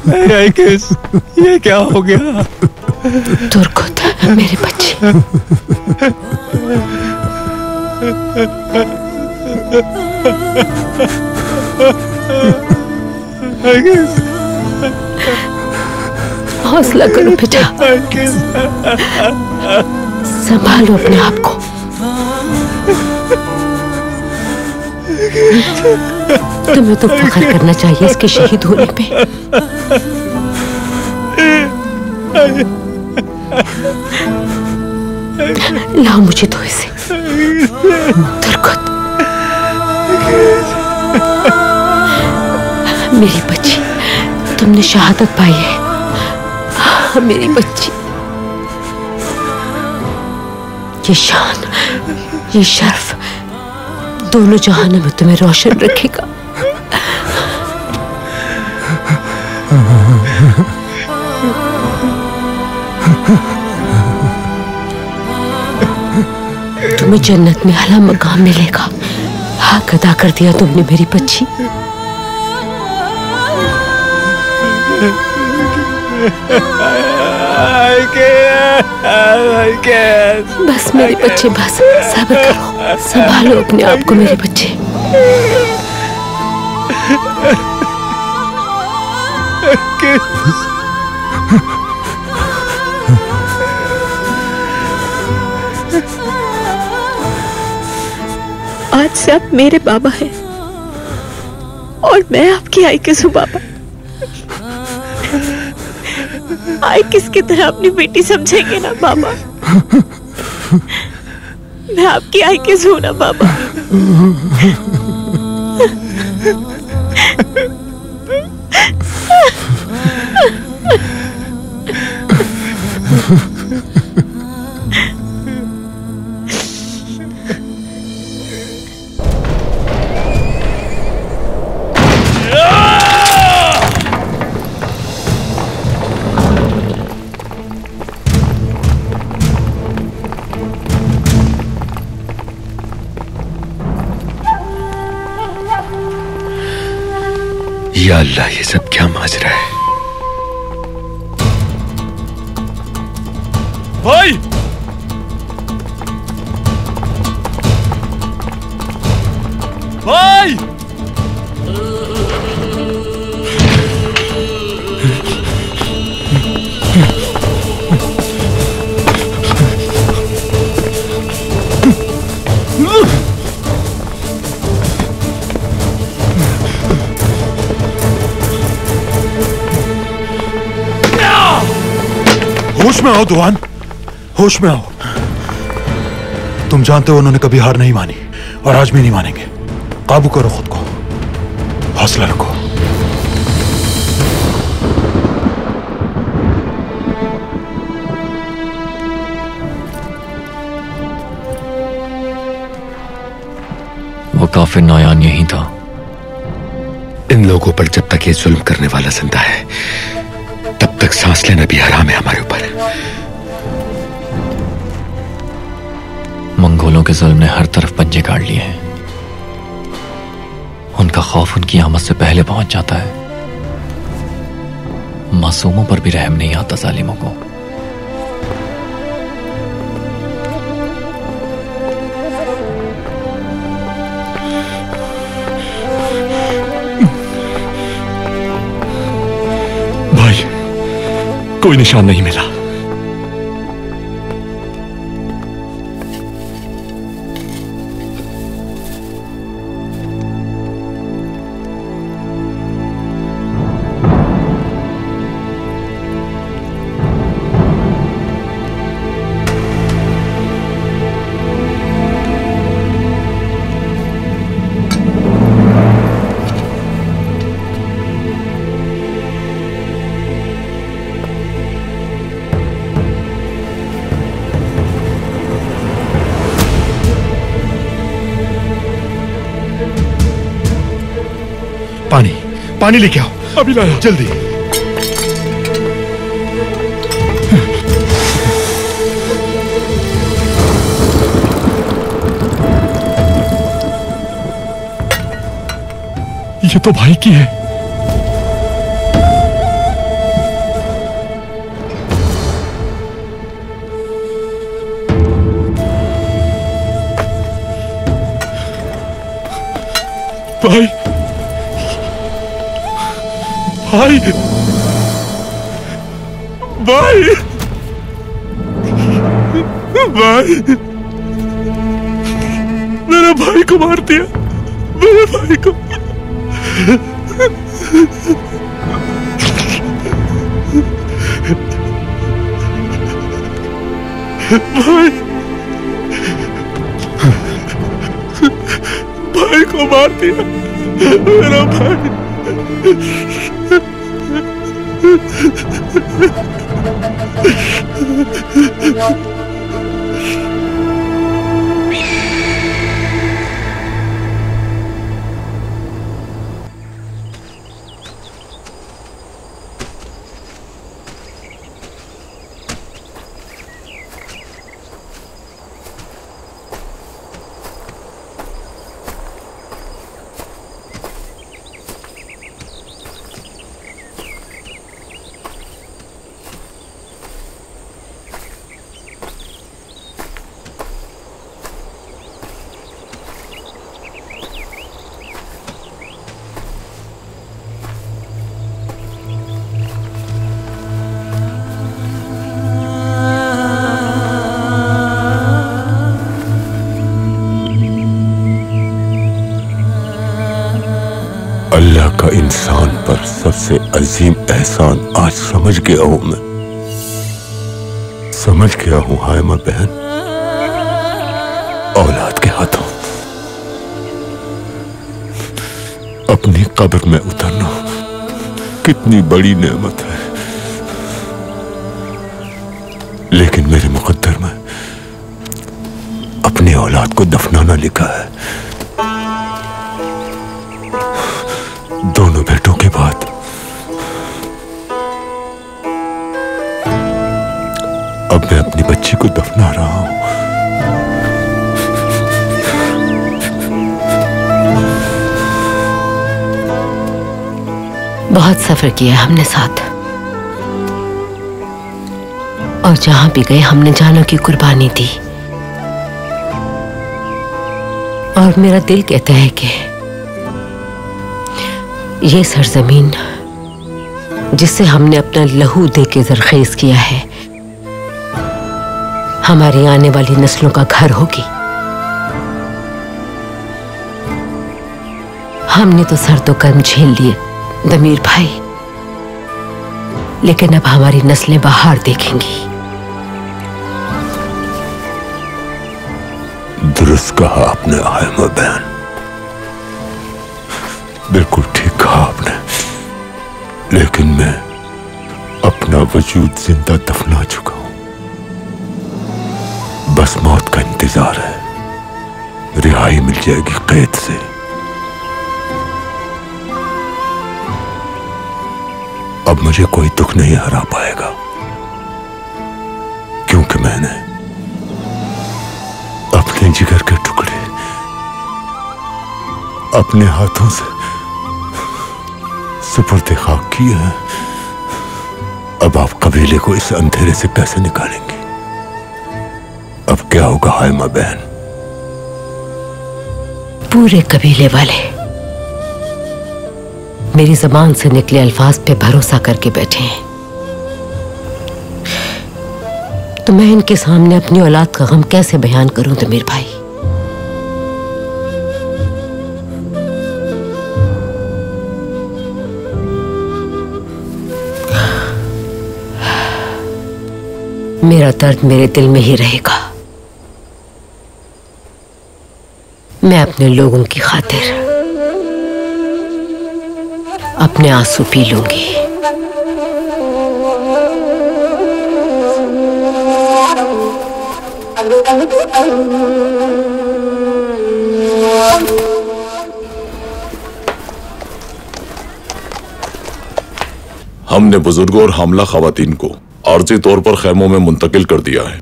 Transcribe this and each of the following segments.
ये क्या हो गया? तुर्कुत, मेरे बच्चे। हौसला करो बेटा, संभालो अपने आप को। तुम्हें तो फख्र करना चाहिए इसके शहीद होने पे। लाओ मुझे तो इसे। तुर्कुत, मेरी बच्ची, तुमने शहादत पाई है। मेरी बच्ची, ये शान, ये शर्फ दोनों जहानों में तुम्हें रोशन रखेगा। तुम्हें जन्नत में आला मकाम मिलेगा। हक अदा कर दिया तुमने मेरी बच्ची। बस मेरे बच्चे, बस सब्र करो, संभालो अपने आप को मेरे बच्चे। आज से आप मेरे बाबा हैं और मैं आपकी आइकिस हूँ बाबा। आइकिस की तरह अपनी बेटी समझेंगे ना बाबा? मैं आपकी आइकिस हूँ ना बाबा? या अल्लाह, ये सब क्या माजरा है? भाई, भाई, होश में आओ दुआन, होश में आओ। तुम जानते हो उन्होंने कभी हार नहीं मानी और आज भी नहीं मानेंगे। काबू करो खुद को, हौसला रखो। वो काफिर नौयान यही था। इन लोगों पर जब तक ये जुल्म करने वाला जिंदा है, तब तक सांस लेना भी हराम है हमारे ऊपर। मंगोलों के जुल्म ने हर तरफ पंजे गाड़ लिए हैं। उनका खौफ उनकी आमद से पहले पहुंच जाता है। मासूमों पर भी रहम नहीं आता जालिमों को। भाई, कोई निशान नहीं मिला। पानी, पानी लेके आओ। अभी लाया, जल्दी। ये तो भाई की है। भाई भाई भाई भाई, मेरे भाई को मार दिया, मेरे भाई को। भाई भाई को मार दिया, मेरा भाई। अल्लाह का इंसान पर सबसे अजीम एहसान आज समझ गया हूं मैं, समझ गया हूं हायमा बहन। औलाद के हाथों अपनी कब्र में उतरना कितनी बड़ी नेमत है, लेकिन मेरे मुकद्दर में अपनी औलाद को दफनाना लिखा है। दोनों बेटों के बाद अब मैं अपनी बच्ची को दफना रहा हूं। बहुत सफर किया हमने साथ, और जहां भी गए हमने जानों की कुर्बानी दी। और मेरा दिल कहता है कि ये सरजमीन जिसे हमने अपना लहू दे के जरखेज किया है, हमारी आने वाली नस्लों का घर होगी। हमने तो सर तो कर्म झेल लिए दमीर भाई, लेकिन अब हमारी नस्लें बाहर देखेंगी। दुरुस्त कहा आपने हायमा बहन, बिल्कुल ठीक कहा आपने, लेकिन मैं अपना वजूद जिंदा दफना चुका हूं। बस मौत का इंतजार है, रिहाई मिल जाएगी कैद से। अब मुझे कोई दुख नहीं हरा पाएगा, क्योंकि मैंने अपने जिगर के टुकड़े अपने हाथों से सुपुर्द खाक किए हैं। अब आप कबीले को इस अंधेरे से कैसे निकालेंगे? अब क्या होगा हायमा बहन? पूरे कबीले वाले मेरी जबान से निकले अल्फाज पे भरोसा करके बैठे हैं, तो मैं इनके सामने अपनी औलाद का गम कैसे बयान करूं दमीर भाई? मेरा दर्द मेरे दिल में ही रहेगा। मैं अपने लोगों की खातिर अपने आंसू पी लूंगी। हमने बुजुर्गों और हमला खवातीन को आर्जी तौर पर खैमों में मुंतकिल कर दिया है।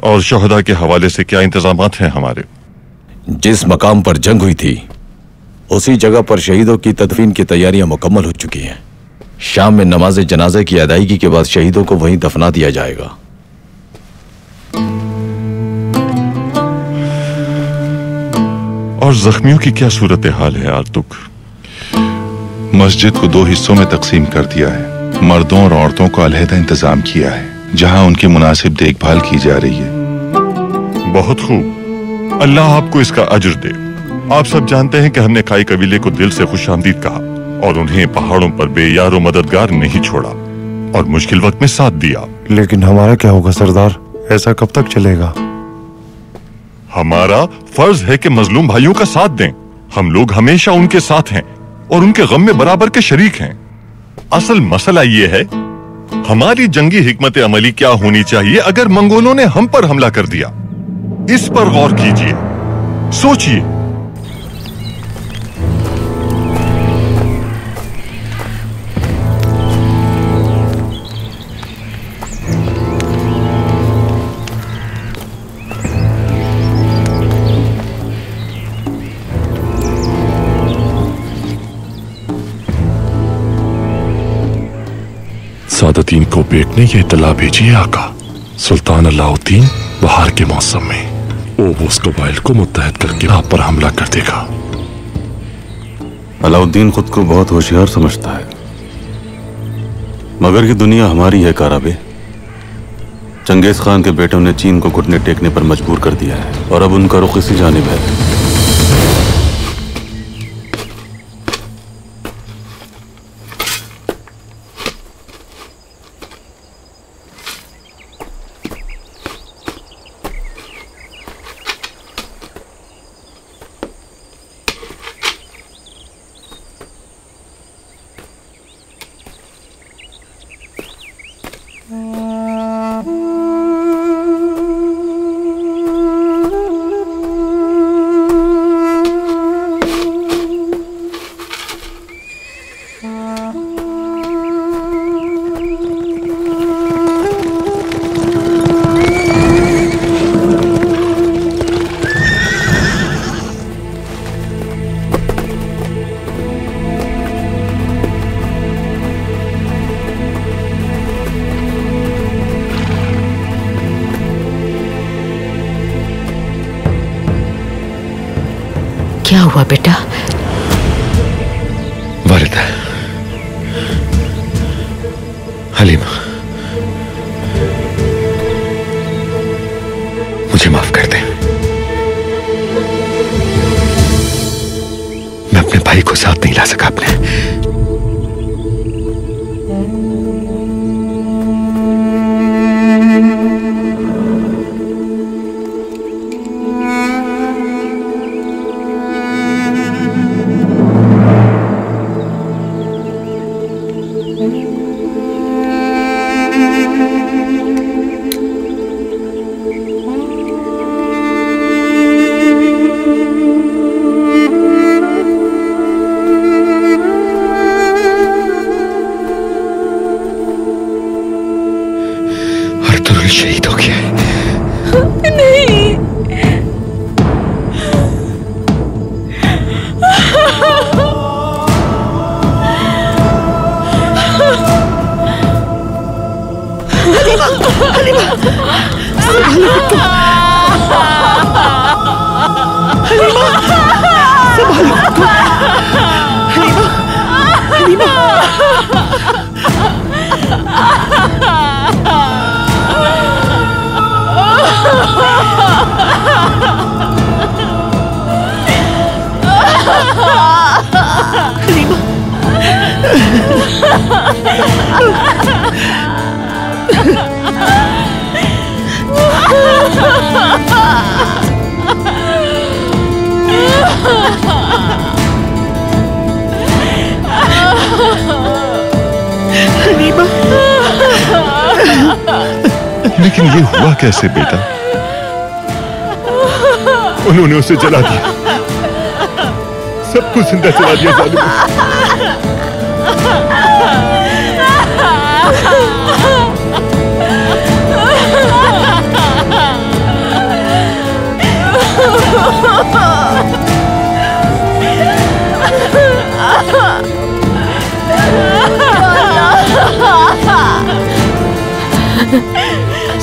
और शोहदा के हवाले से क्या इंतजामात हैं हमारे? जिस मकाम पर जंग हुई थी उसी जगह पर शहीदों की तदफीन की तैयारियां मुकम्मल हो चुकी हैं। शाम में नमाज जनाजे की अदायगी के बाद शहीदों को वहीं दफना दिया जाएगा। और जख्मियों की क्या सूरत हाल है आर्तुक? मस्जिद को 2 हिस्सों में तकसीम कर दिया है। मर्दों और औरतों को अलहदा इंतजाम किया है जहां उनकी मुनासिब देखभाल की जा रही है। बहुत खूब, अल्लाह आपको इसका अज्र दे। आप सब जानते हैं कि हमने काई कबीले को दिल से खुशामदीद कहा और उन्हें पहाड़ों पर बेयारो मददगार नहीं छोड़ा और मुश्किल वक्त में साथ दिया। लेकिन हमारा क्या होगा सरदार? ऐसा कब तक चलेगा? हमारा फर्ज है कि मजलूम भाइयों का साथ दें। हम लोग हमेशा उनके साथ हैं और उनके गम में बराबर के शरीक हैं। असल मसला ये है, हमारी जंगी हिकमत अमली क्या होनी चाहिए अगर मंगोलों ने हम पर हमला कर दिया? इस पर गौर कीजिए, सोचिए। सादतीन को बेग ने यह इत्तला भेजी है आका। सुल्तान अलाउद्दीन बहार के मौसम में ओबूस कबाइल को मुत्तहद करके आप पर हमला कर देगा। अलाउद्दीन खुद को बहुत होशियार समझता है, मगर ये दुनिया हमारी है काराबे। चंगेज खान के बेटों ने चीन को घुटने टेकने पर मजबूर कर दिया है और अब उनका रुख इसी जानिब है। क्या हुआ बेटा? वालिदा, हलीमा, मुझे माफ कर दे। मैं अपने भाई को साथ नहीं ला सका अपने। शहीद हो गया है। नहीं, हलीमा, हलीमा, हलीमा, संभालो, हलीमा, हलीमा। लेकिन ये हुआ कैसे बेटा? उन्होंने उसे जला दिया, सब कुछ जिंदा जला दिया जालिमों।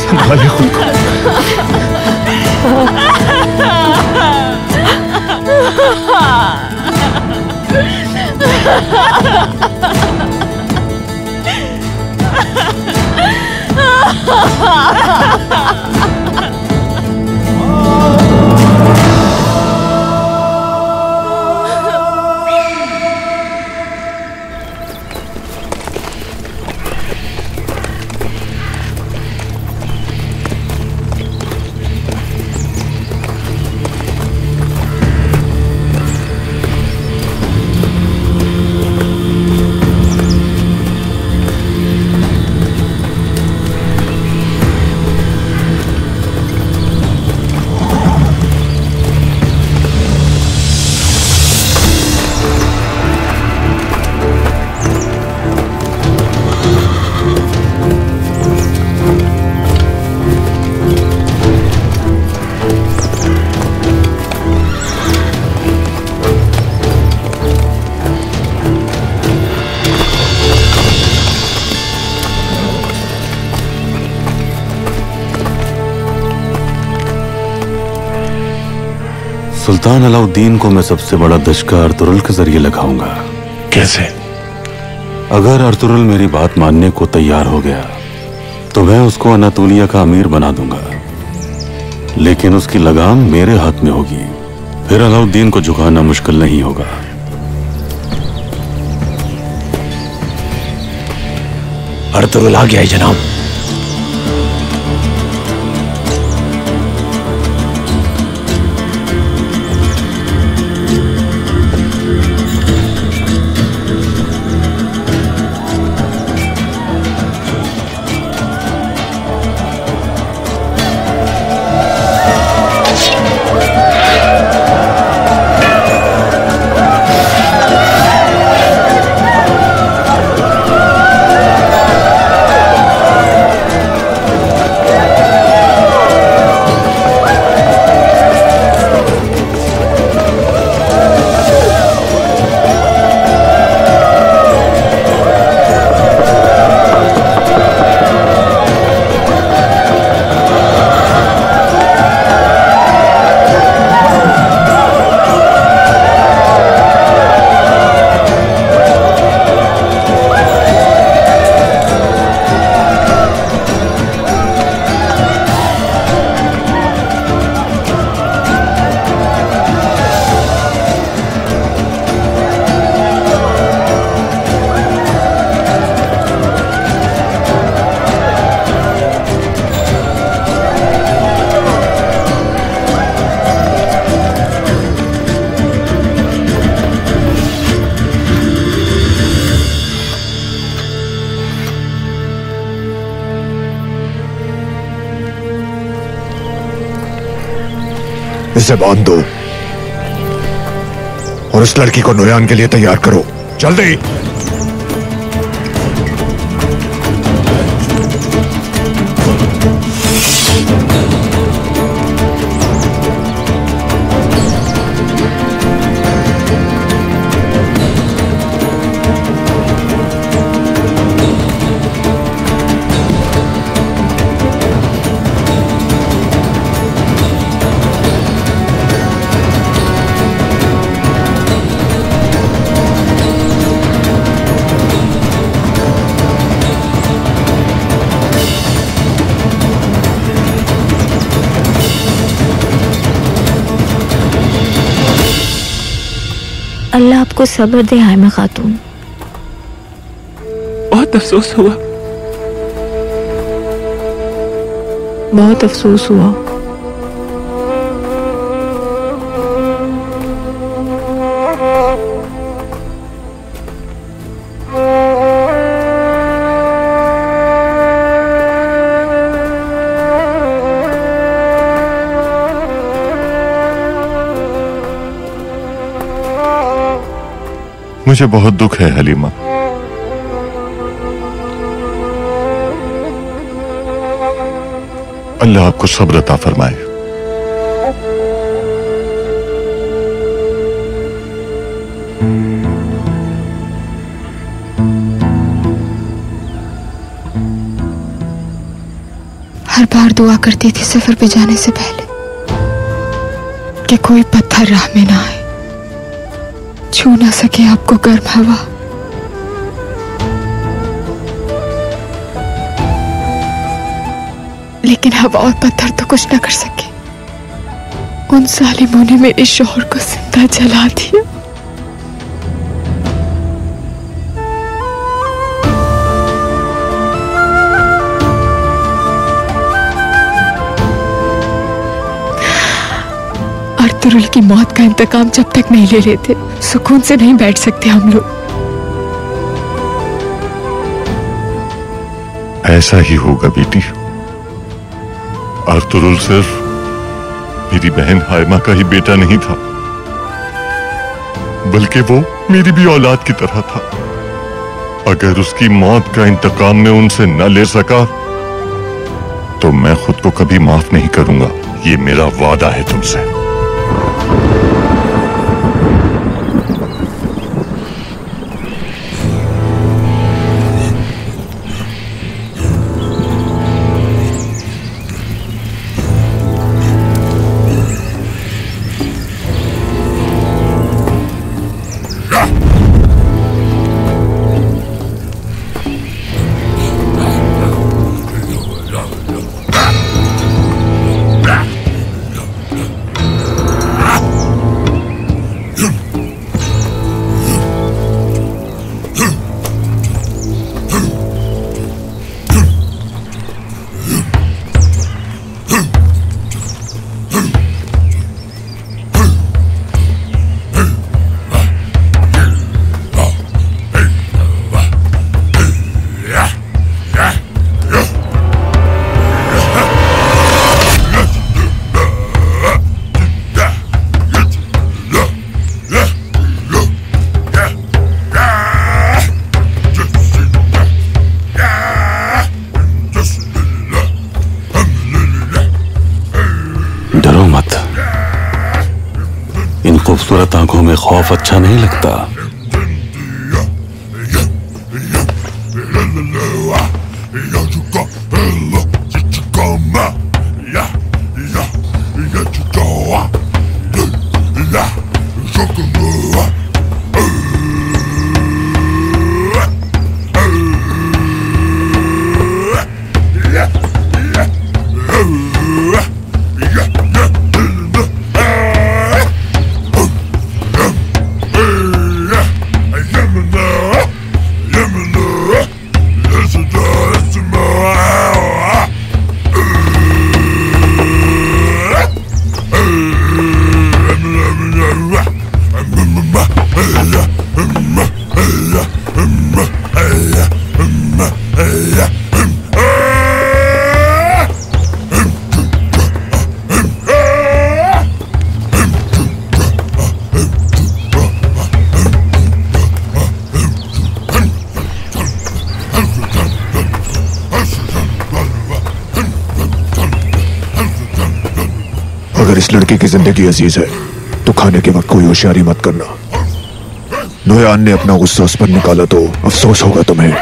संभालिए खुद को। सुल्तान अलाउद्दीन को मैं सबसे बड़ा दशका अर्तुरुल के जरिए लगाऊंगा। कैसे? अगर अर्तुरुल मेरी बात मानने को तैयार हो गया तो मैं उसको अनातोलिया का अमीर बना दूंगा, लेकिन उसकी लगाम मेरे हाथ में होगी। फिर अलाउद्दीन को झुकाना मुश्किल नहीं होगा। अर्तुरुल आ गया है जनाब। इसे बांध दो और उस लड़की को नुयान के लिए तैयार करो, जल्दी। अल्लाह आपको सब्र दे हाइमा खातून। बहुत अफसोस हुआ, बहुत अफसोस हुआ। मुझे बहुत दुख है हलीमा। अल्लाह आपको सब्र अता फरमाए। हर बार दुआ करती थी सफर पे जाने से पहले कि कोई पत्थर राह में ना आए, छू ना सके आपको गर्म हवा। लेकिन हवा और पत्थर तो कुछ न कर सके। उन जालिमों ने मेरे शौहर को जिंदा जला दिया। अर्तुरुल की मौत का इंतकाम जब तक नहीं ले लेते, सुकून से नहीं बैठ सकते हम लोग। ऐसा ही होगा बेटी। अर्तुरुल सिर्फ मेरी बहन हाइमा का ही बेटा नहीं था, बल्कि वो मेरी भी औलाद की तरह था। अगर उसकी मौत का इंतकाम मैं उनसे न ले सका तो मैं खुद को कभी माफ नहीं करूंगा। ये मेरा वादा है तुमसे। डरो मत। इन खूबसूरत आंखों में खौफ अच्छा नहीं लगता। अगर इस लड़के की जिंदगी अजीज है तो खाने के वक्त कोई होशियारी मत करना। नोयान ने अपना गुस्सा उस पर निकाला तो अफसोस होगा तुम्हें।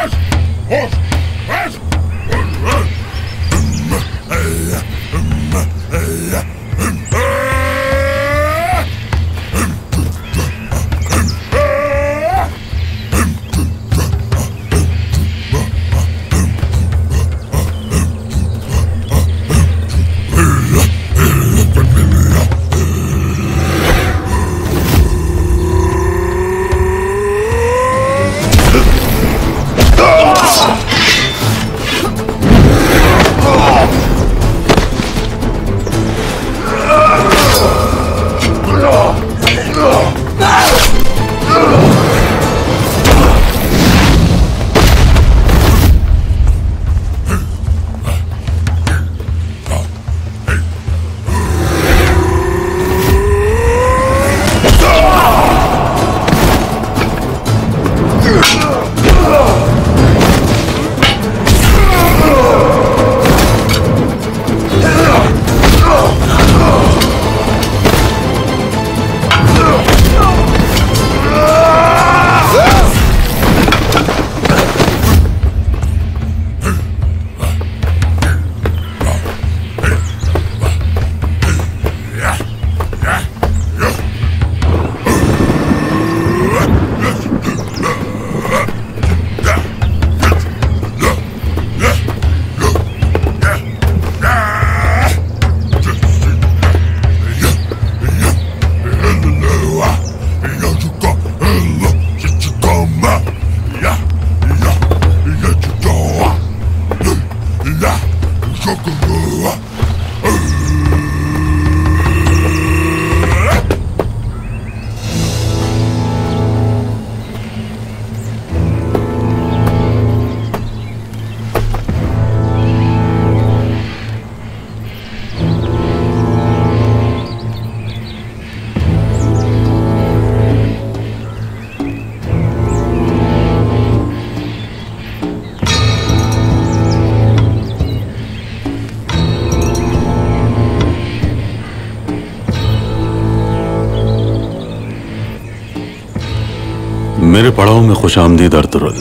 मेरे पड़ाव में खुशामदीद अर्तुरुल।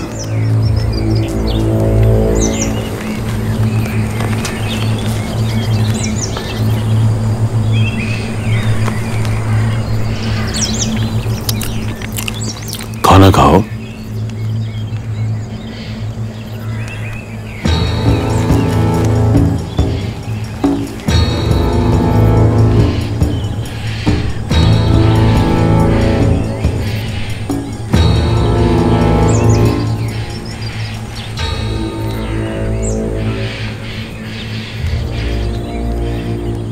खाना खाओ।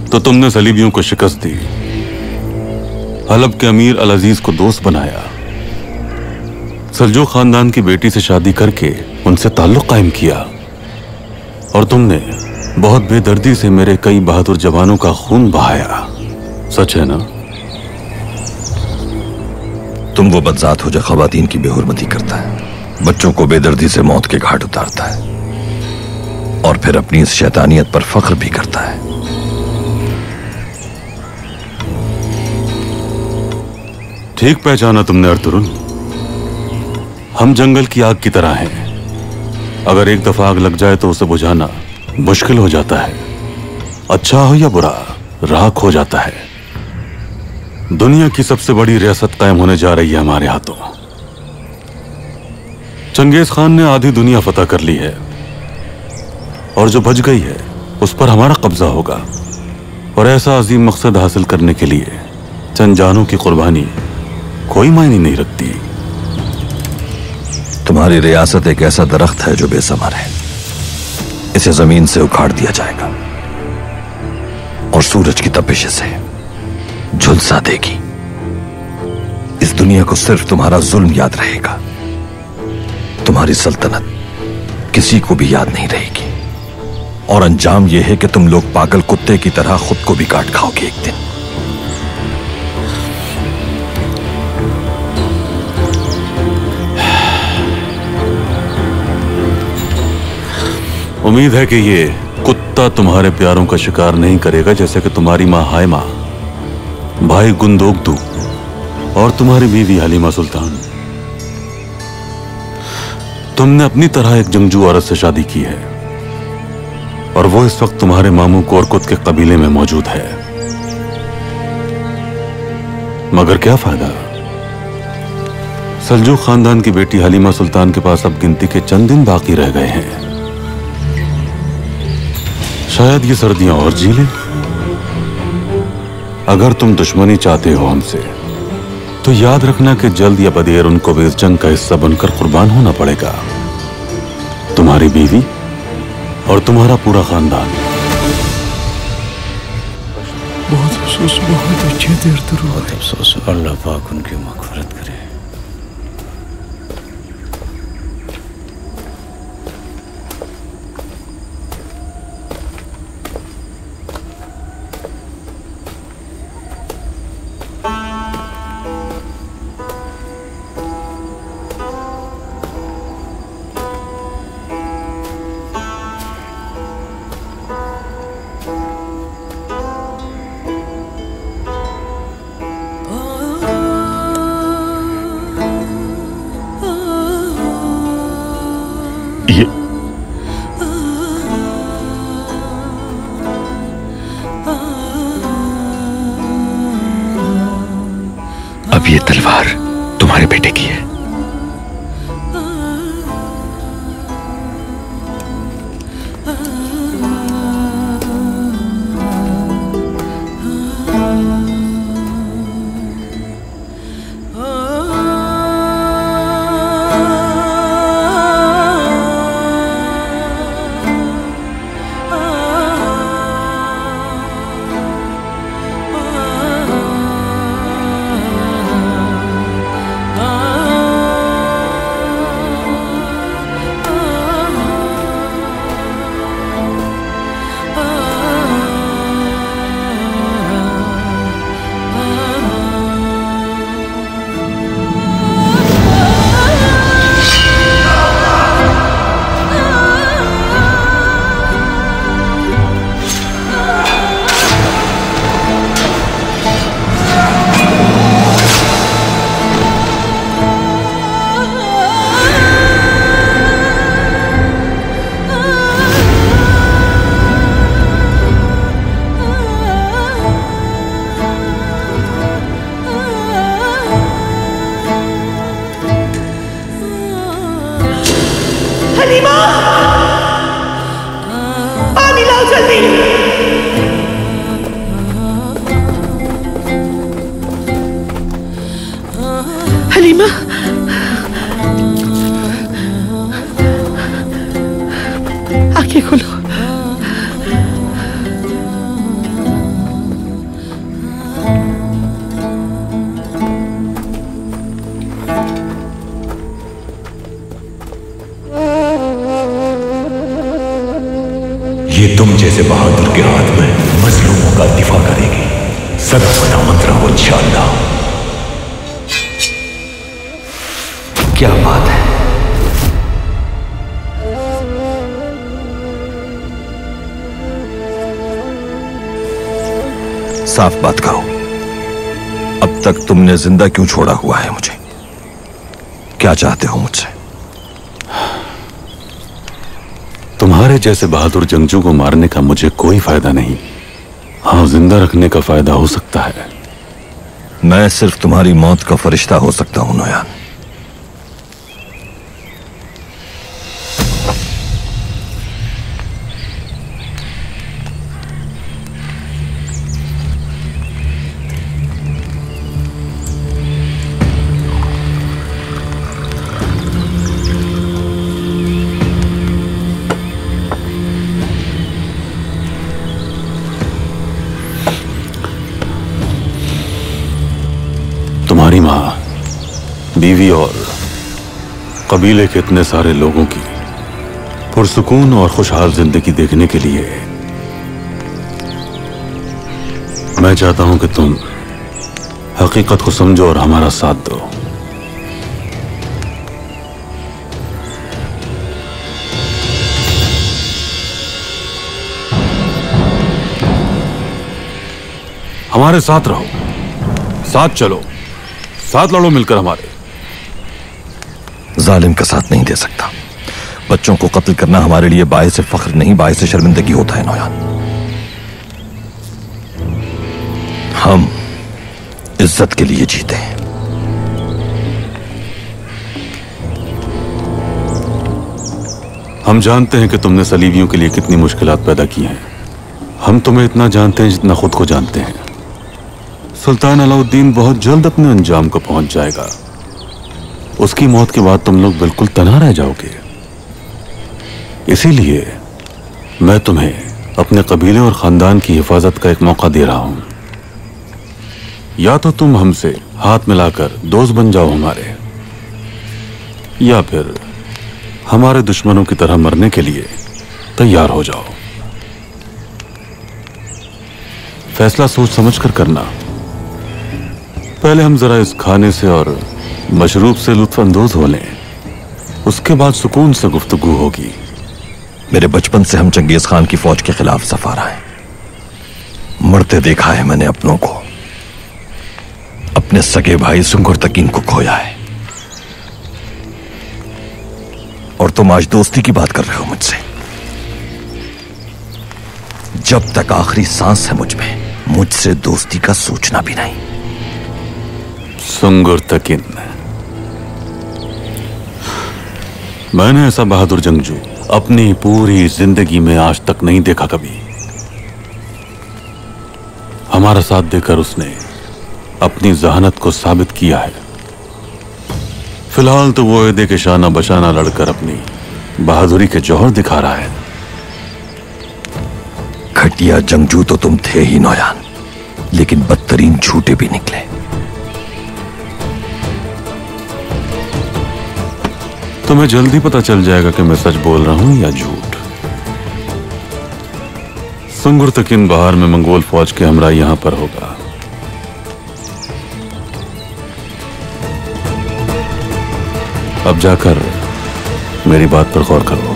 तो तुमने सलीबियों को शिकस्त दी, हलब के अमीर अल अजीज को दोस्त बनाया, सल्जूक खानदान की बेटी से शादी करके उनसे ताल्लुक कायम किया, और तुमने बहुत बेदर्दी से मेरे कई बहादुर जवानों का खून बहाया। सच है ना? तुम वो बदजात हो जो खवातीन की बेहुरमती करता है, बच्चों को बेदर्दी से मौत के घाट उतारता है और फिर अपनी इस शैतानियत पर फख्र भी करता है। ठीक पहचाना तुमने अर्तुरुल। हम जंगल की आग की तरह हैं। अगर एक दफा आग लग जाए तो उसे बुझाना मुश्किल हो जाता है। अच्छा हो या बुरा, राख हो जाता है। दुनिया की सबसे बड़ी रियासत कायम होने जा रही है हमारे हाथों। चंगेज खान ने आधी दुनिया फतह कर ली है और जो बच गई है उस पर हमारा कब्जा होगा। और ऐसा अजीम मकसद हासिल करने के लिए चंद जानों की कुर्बानी कोई मायने नहीं रखती। तुम्हारी रियासत एक ऐसा दरख्त है जो बेसमर है। इसे जमीन से उखाड़ दिया जाएगा और सूरज की तपिश से झुलसा देगी। इस दुनिया को सिर्फ तुम्हारा जुल्म याद रहेगा। तुम्हारी सल्तनत किसी को भी याद नहीं रहेगी और अंजाम यह है कि तुम लोग पागल कुत्ते की तरह खुद को भी काट खाओगे एक दिन। उम्मीद है कि ये कुत्ता तुम्हारे प्यारों का शिकार नहीं करेगा, जैसे कि तुम्हारी मां हायमा, भाई गुंदोगदू और तुम्हारी बीवी हलीमा सुल्तान। तुमने अपनी तरह एक जंगजू औरत से शादी की है और वो इस वक्त तुम्हारे मामू कोरकुत के कबीले में मौजूद है। मगर क्या फायदा? सल्जूक खानदान की बेटी हलीमा सुल्तान के पास अब गिनती के चंद दिन बाकी रह गए हैं। शायद ये सर्दियां और जी ले। अगर तुम दुश्मनी चाहते हो हमसे तो याद रखना कि जल्द या बदेर उनको भी इस जंग का हिस्सा बनकर कुर्बान होना पड़ेगा। तुम्हारी बीवी और तुम्हारा पूरा खानदान। बहुत अफसोस, बहुत अच्छे देर तो बहुत अफसोस। अल्लाह पाक उनकी मग़फ़िरत करे। अब ये तलवार तुम्हारे बेटे की है। पानी लाओ जल्दी। हलीमा, आंखें खोलो। ये तुम जैसे बहादुर के हाथ में मजलूमों का दिफा करेगी। सदा सलामत रहो इंशाअल्लाह। क्या बात है? साफ बात करो, अब तक तुमने जिंदा क्यों छोड़ा हुआ है मुझे? क्या चाहते हो मुझसे? तुम्हारे जैसे बहादुर जंगजू को मारने का मुझे कोई फायदा नहीं। हाँ, जिंदा रखने का फायदा हो सकता है। मैं सिर्फ तुम्हारी मौत का फरिश्ता हो सकता हूं नोयान। तुम्हारी माँ, बीवी और कबीले के इतने सारे लोगों की पुरसुकून और खुशहाल जिंदगी देखने के लिए मैं चाहता हूं कि तुम हकीकत को समझो और हमारा साथ दो। हमारे साथ रहो, साथ चलो, साथ लड़ो मिलकर हमारे। जालिम का साथ नहीं दे सकता। बच्चों को कत्ल करना हमारे लिए बायस फख्र नहीं, बायस शर्मिंदगी होता है नौयान। हम इज्जत के लिए जीते हैं। हम जानते हैं कि तुमने सलीबियों के लिए कितनी मुश्किलात पैदा की हैं। हम तुम्हें इतना जानते हैं जितना खुद को जानते हैं। सुल्तान अलाउद्दीन बहुत जल्द अपने अंजाम को पहुंच जाएगा। उसकी मौत के बाद तुम लोग बिल्कुल तन्हा रह जाओगे। इसीलिए मैं तुम्हें अपने कबीले और खानदान की हिफाजत का एक मौका दे रहा हूं। या तो तुम हमसे हाथ मिलाकर दोस्त बन जाओ हमारे, या फिर हमारे दुश्मनों की तरह मरने के लिए तैयार हो जाओ। फैसला सोच समझ कर करना। पहले हम जरा इस खाने से और मशरूब से लुत्फ अंदोज हो लें, उसके बाद सुकून से गुफ्तगू होगी। मेरे बचपन से हम चंगेज खान की फौज के खिलाफ सफारा है। मरते देखा है मैंने अपनों को। अपने सगे भाई सुंगुर तकीन को खोया है। और तुम आज दोस्ती की बात कर रहे हो मुझसे। जब तक आखिरी सांस है मुझ में, मुझसे दोस्ती का सोचना भी नहीं। सुंगुर तकीन, मैंने ऐसा बहादुर जंगजू अपनी पूरी जिंदगी में आज तक नहीं देखा कभी। हमारा साथ देकर उसने अपनी जहानत को साबित किया है। फिलहाल तो वो एदे के शाना बशाना लड़कर अपनी बहादुरी के जौहर दिखा रहा है। घटिया जंगजू तो तुम थे ही नौयान, लेकिन बदतरीन झूठे भी निकले। तुम्हें जल्दी पता चल जाएगा कि मैं सच बोल रहा हूं या झूठ। सुंगुर तकीन बहार में मंगोल फौज के हमरा यहां पर होगा। अब जाकर मेरी बात पर गौर करो।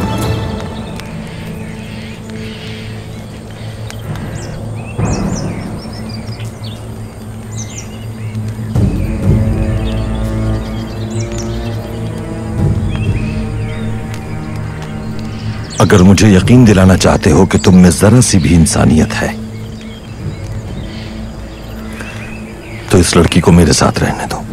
अगर मुझे यकीन दिलाना चाहते हो कि तुम में जरा सी भी इंसानियत है, तो इस लड़की को मेरे साथ रहने दो।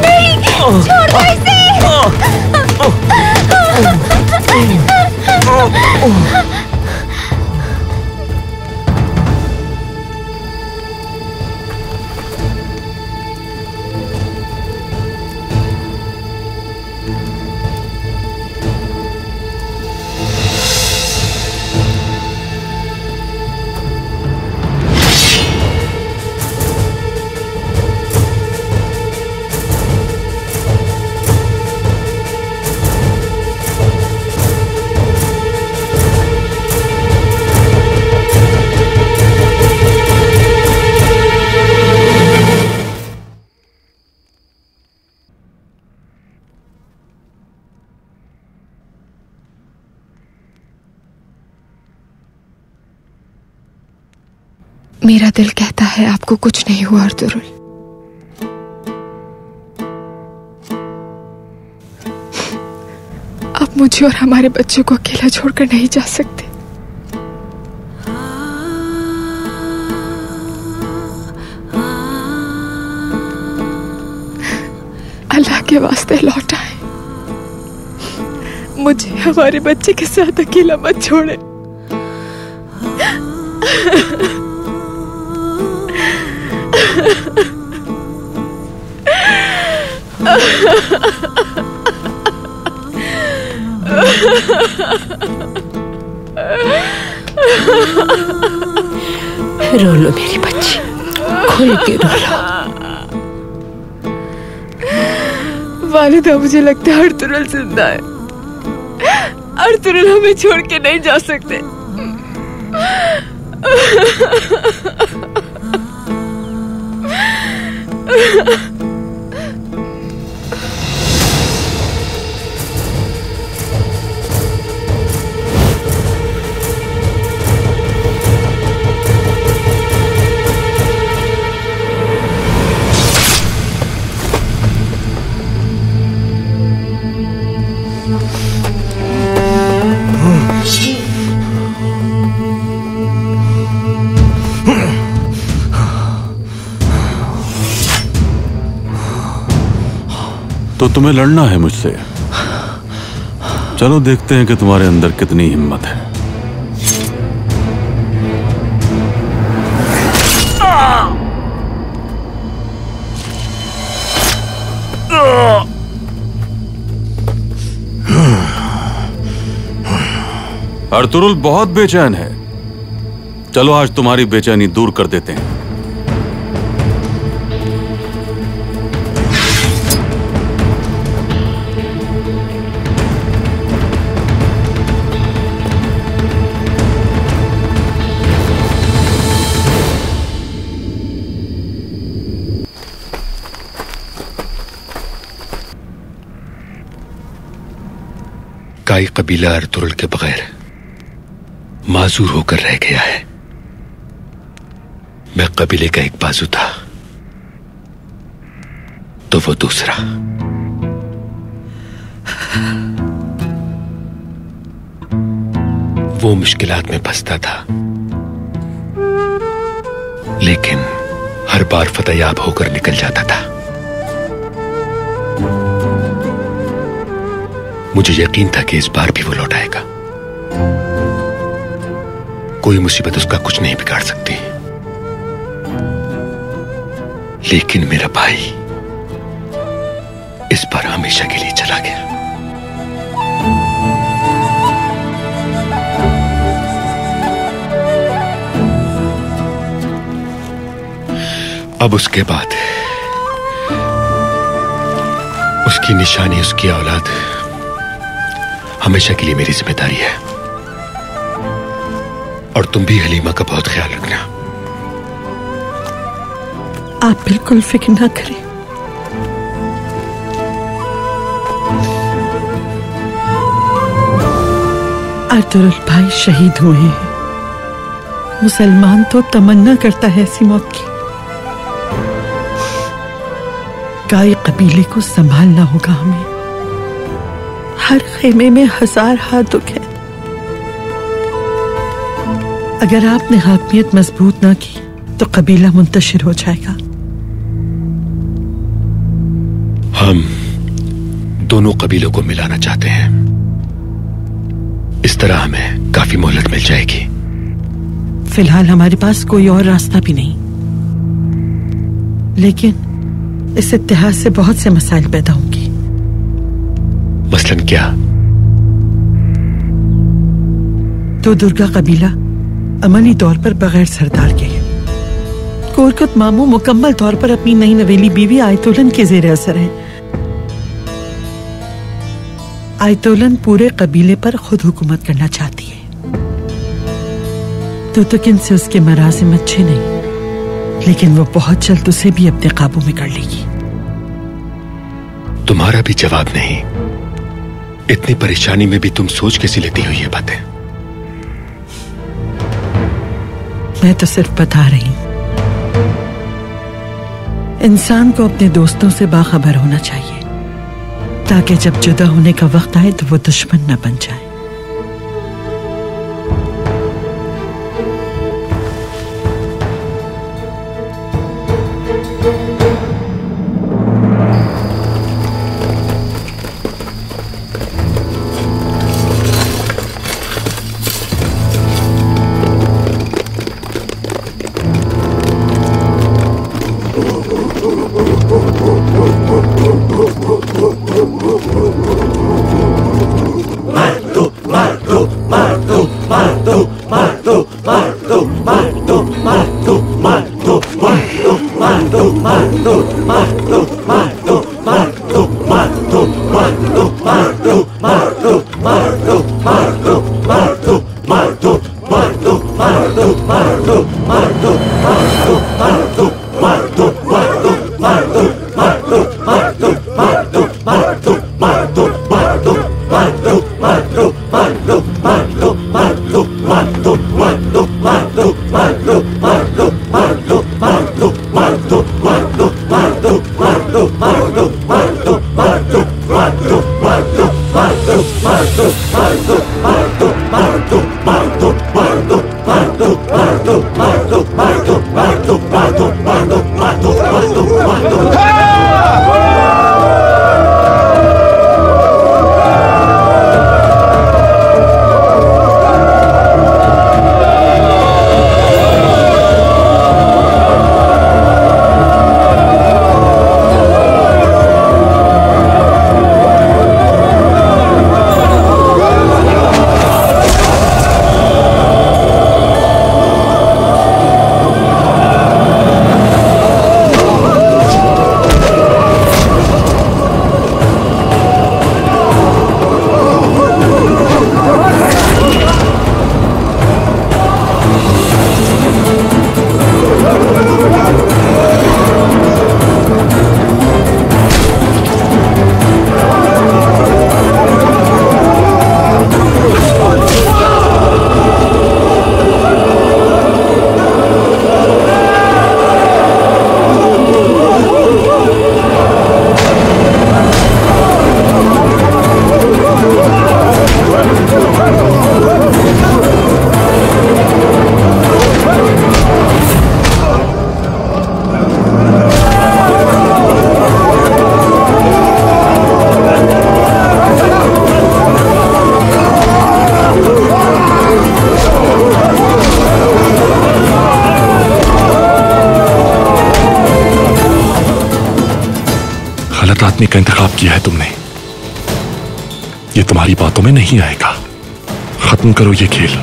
नहीं, छोड़ो इसे। मेरा दिल कहता है आपको कुछ नहीं हुआ अर्तुरुल। आप मुझे और हमारे बच्चे को अकेला छोड़कर नहीं जा सकते। अल्लाह के वास्ते लौट आए। मुझे हमारे बच्चे के साथ अकेला मत छोड़े। रो लो मेरी बच्ची, खुल के रो लो। वालिदा, मुझे लगता है अर्तुरुल जिंदा है। अर्तुरुल हमें छोड़ के नहीं जा सकते। तो तुम्हें लड़ना है मुझसे? चलो देखते हैं कि तुम्हारे अंदर कितनी हिम्मत है। अर्तुरुल बहुत बेचैन है। चलो आज तुम्हारी बेचैनी दूर कर देते हैं। काई कबीला अर्तुरुल के बगैर माजूर होकर रह गया है। मैं कबीले का एक बाजू था तो वो दूसरा। वो मुश्किलात में फंसता था, लेकिन हर बार फतेहयाब होकर निकल जाता था। मुझे यकीन था कि इस बार भी वो लौट आएगा। कोई मुसीबत उसका कुछ नहीं बिगाड़ सकती। लेकिन मेरा भाई इस बार हमेशा के लिए चला गया। अब उसके बाद उसकी निशानी, उसकी औलाद हमेशा के लिए मेरी जिम्मेदारी है। और तुम भी हलीमा का बहुत ख्याल रखना। आप बिल्कुल फिक्र ना करें। अर्तुरुल भाई शहीद हुए हैं। मुसलमान तो तमन्ना करता है ऐसी मौत की। काई कबीले को संभालना होगा हमें। हर खेमे में 1000 हाथ दुख है। अगर आपने हाकमियत मजबूत ना की तो कबीला मुंतशिर हो जाएगा। हम दोनों कबीलों को मिलाना चाहते हैं। इस तरह हमें काफी मोहलत मिल जाएगी। फिलहाल हमारे पास कोई और रास्ता भी नहीं, लेकिन इस इत्तेहाद से बहुत से मसाइल पैदा होंगे। मसलन क्या? तो दुर्गा कबीला अमली तौर पर बगैर सरदार के है। कोरकत मामू मुकम्मल तौर पर अपनी नई नवेली बीवी आयतोलन के जेर असर है। आयतोलन पूरे कबीले पर खुद हुकूमत करना चाहती है। तो किनसे उसके मरासिम अच्छे नहीं, लेकिन वो बहुत जल्द उसे भी अपने काबू में कर लेगी। तुम्हारा भी जवाब नहीं। इतनी परेशानी में भी तुम सोच कैसी लेती हो ये बातें? मैं तो सिर्फ बता रही हूं। इंसान को अपने दोस्तों से बाखबर होना चाहिए, ताकि जब जुदा होने का वक्त आए तो वो दुश्मन न बन जाए। आदमी का इंतखाब किया है तुमने। ये तुम्हारी बातों में नहीं आएगा। खत्म करो ये खेल।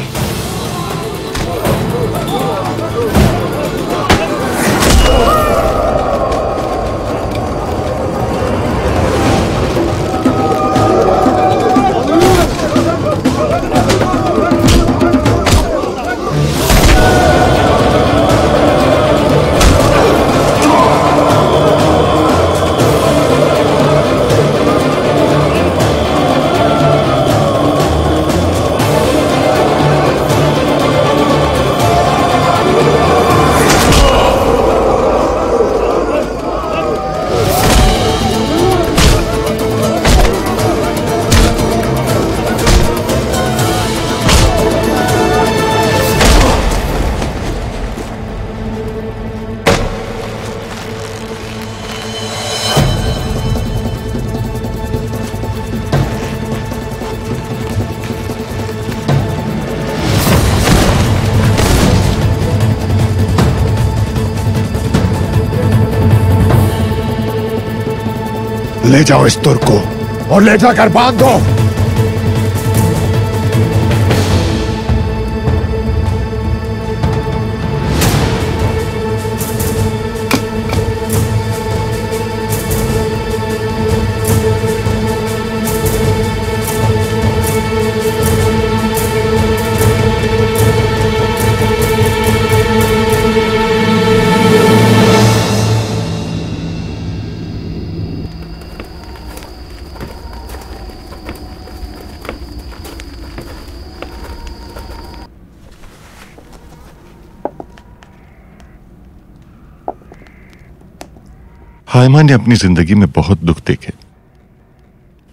ले जाओ इस तुर्क को और ले जाकर बांध दो। हाइमा ने अपनी जिंदगी में बहुत दुख देखे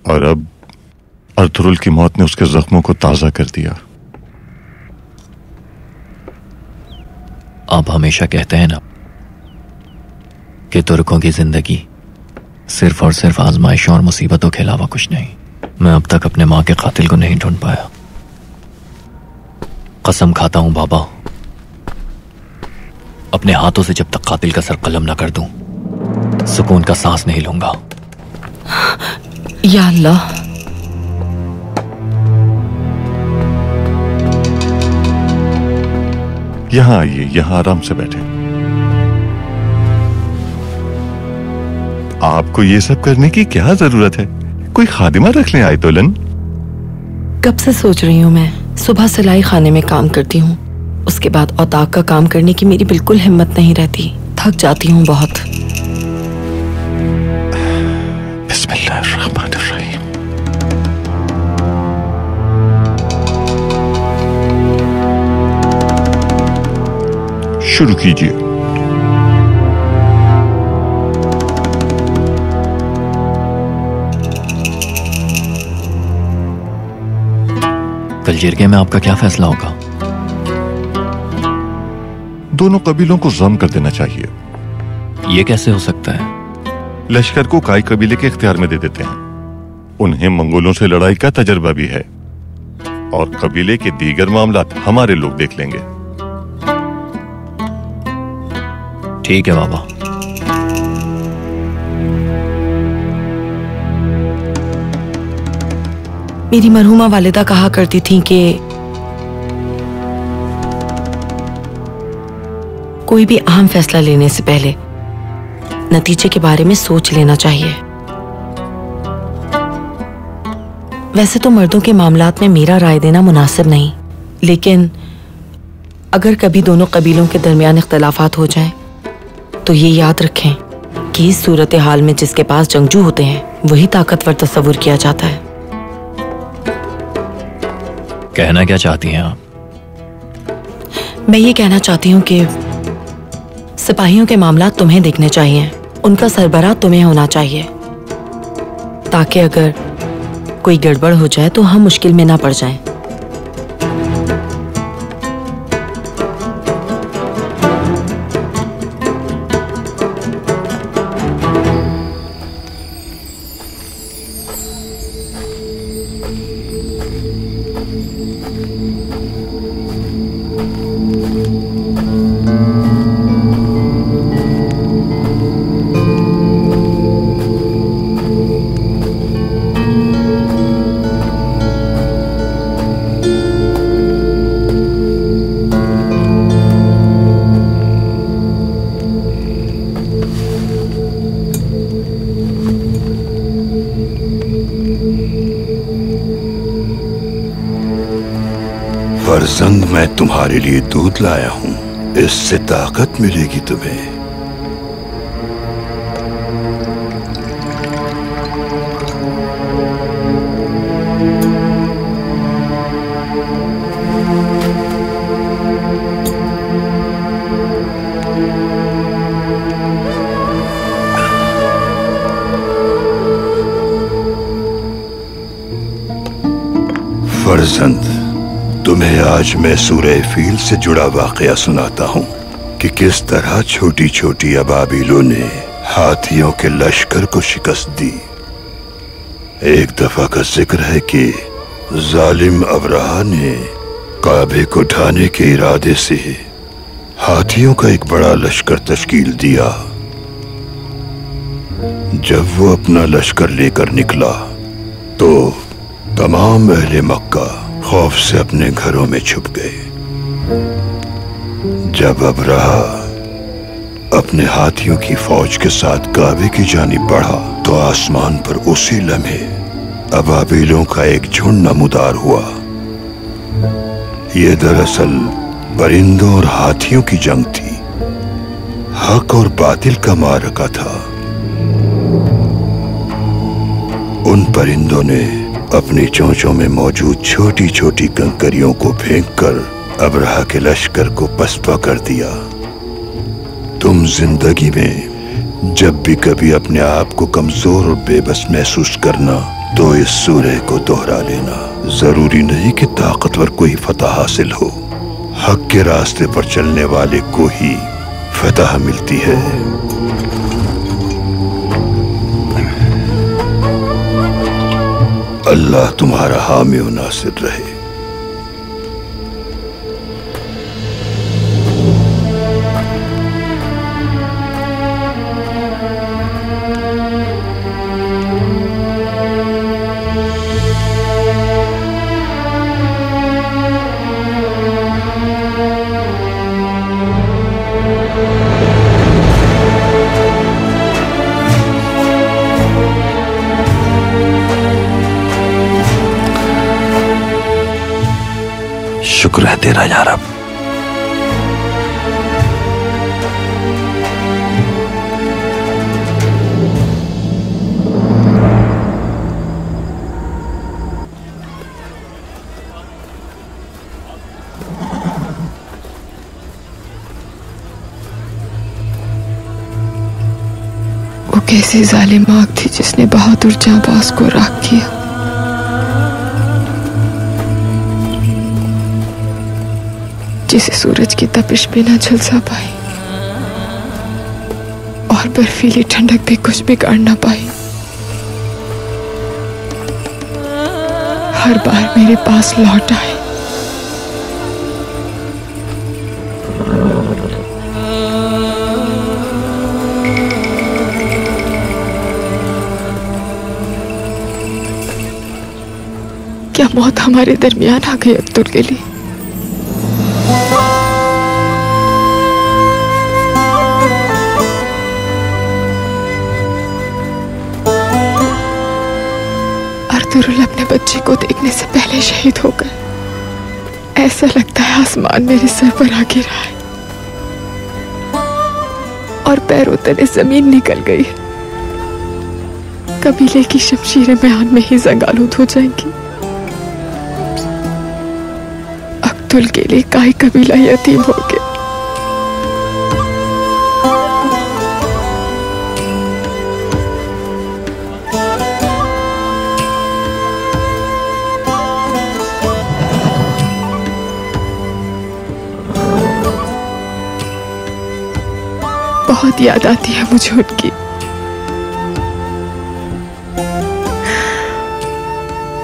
और अब अर्थुरुल की मौत ने उसके जख्मों को ताजा कर दिया। आप हमेशा कहते हैं ना कि तुर्कों की जिंदगी सिर्फ और सिर्फ आजमाइशों और मुसीबतों के अलावा कुछ नहीं। मैं अब तक अपने मां के कातिल को नहीं ढूंढ पाया। कसम खाता हूं बाबा, अपने हाथों से जब तक कातिल का सर कलम ना कर दूं सुकून का सांस नहीं लूंगा। या अल्लाह, यहां आइए, यहां आराम से बैठे। आपको ये सब करने की क्या जरूरत है? कोई खादिमा रख लें आयतुलन। कब से सोच रही हूँ मैं। सुबह सिलाई खाने में काम करती हूँ, उसके बाद औताक का काम करने की मेरी बिल्कुल हिम्मत नहीं रहती। थक जाती हूँ बहुत। बिस्मिल्लाहिर्रहमानिर्रहीम। शुरू कीजिए। कल जिरगे में आपका क्या फैसला होगा? दोनों कबीलों को जम कर देना चाहिए। यह कैसे हो सकता है? लश्कर को काई कबीले के इख्तियार में दे देते हैं। उन्हें मंगोलों से लड़ाई का तजर्बा भी है और कबीले के दीगर मामलात हमारे लोग देख लेंगे। ठीक है बाबा। मेरी मरहुमा वालिदा कहा करती थी कि कोई भी अहम फैसला लेने से पहले नतीजे के बारे में सोच लेना चाहिए। वैसे तो मर्दों के मामलात में मेरा राय देना मुनासिब नहीं, लेकिन अगर कभी दोनों कबीलों के दरमियान इख्तलाफात हो जाएं, तो ये याद रखें कि इस सूरत हाल में जिसके पास जंगजू होते हैं वही ताकतवर तस्वुर किया जाता है। कहना क्या चाहती हैं आप? मैं ये कहना चाहती हूँ कि सिपाहियों के मामलात तुम्हें देखने चाहिए, उनका सरबराह तुम्हें होना चाहिए, ताकि अगर कोई गड़बड़ हो जाए तो हम मुश्किल में ना पड़ जाएं। फर्जंद, मैं तुम्हारे लिए दूध लाया हूं, इससे ताकत मिलेगी तुम्हें। फर्जंद, तुम्हें आज मैं सूरह फील से जुड़ा वाकया सुनाता हूँ कि किस तरह छोटी छोटी अबाबिलों ने हाथियों के लश्कर को शिकस्त दी। एक दफा का जिक्र है कि जालिम अबरहा ने काबे को ढाने के इरादे से हाथियों का एक बड़ा लश्कर तश्कील दिया। जब वो अपना लश्कर लेकर निकला तो तमाम अहले मक्का खौफ से अपने घरों में छुप गए। जब अबरहा अपने हाथियों की फौज के साथ काबे की जानिब बढ़ा तो आसमान पर उसी लम्हे अबाबीलों का एक झुंड नमूदार हुआ। ये दरअसल परिंदों और हाथियों की जंग थी। हक और बातिल का मारका था। उन परिंदों ने अपनी चोंचों में मौजूद छोटी छोटी कंकरियों को फेंककर अबरहा के लश्कर को पसपा कर दिया। तुम जिंदगी में जब भी कभी अपने आप को कमजोर और बेबस महसूस करना तो इस सूरह को दोहरा लेना। जरूरी नहीं कि ताकतवर को ही फतह हासिल हो, हक के रास्ते पर चलने वाले को ही फतह मिलती है। अल्लाह तुम्हारा हामी और नासिर रहे। शुक्र है तेरा या रब। वो कैसी जालिम आग थी जिसने बहादुर जांबाज को राख किया। जिसे सूरज की तपिश भी न झुलसा पाई और बर्फीली ठंडक भी कुछ बिगाड़ न पाई। हर बार मेरे पास लौट आए। क्या मौत हमारे दरमियान आ गई अब्दुल के लिए? अर्तुगरुल अपने बच्चे को देखने से पहले शहीद हो गए। ऐसा लगता है आसमान मेरे सर पर आ गिरा है और पैरों तले जमीन निकल गई है। कबीले की शमशीरें मैदान में ही जंगालूद हो जाएंगी। अब्दुल के लिए काई कबीला यतीम हो गया। बहुत याद आती है मुझे उनकी।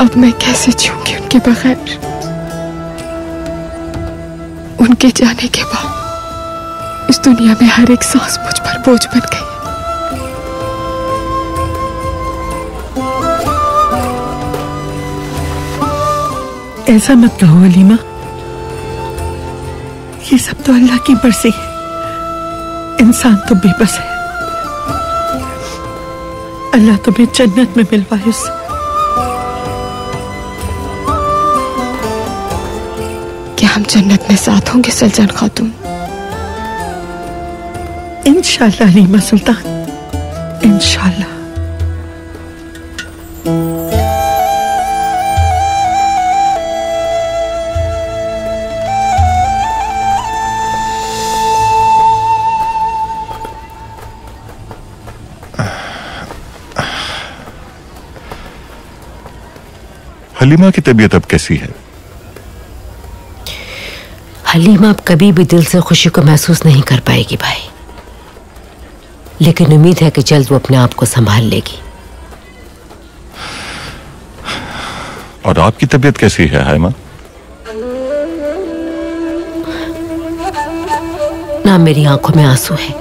अब मैं कैसे जीऊंगी उनके बगैर? उनके जाने के बाद इस दुनिया में हर एक सांस मुझ पर बोझ बन गई। ऐसा मत कहो हलीमा, ये सब तो अल्लाह की मर्जी है। इंसान तो बेबस है। अल्लाह तुम्हें जन्नत में मिलवाए उससे। क्या हम जन्नत में साथ होंगे सलजान खातून? इंशाअल्लाह हलीमा सुल्तान, इंशाअल्लाह। हलीमा की तबीयत अब कैसी है? हलीमा अब कभी भी दिल से खुशी को महसूस नहीं कर पाएगी भाई, लेकिन उम्मीद है कि जल्द वो अपने आप को संभाल लेगी। और आपकी तबीयत कैसी है हायमा? ना मेरी आंखों में आंसू है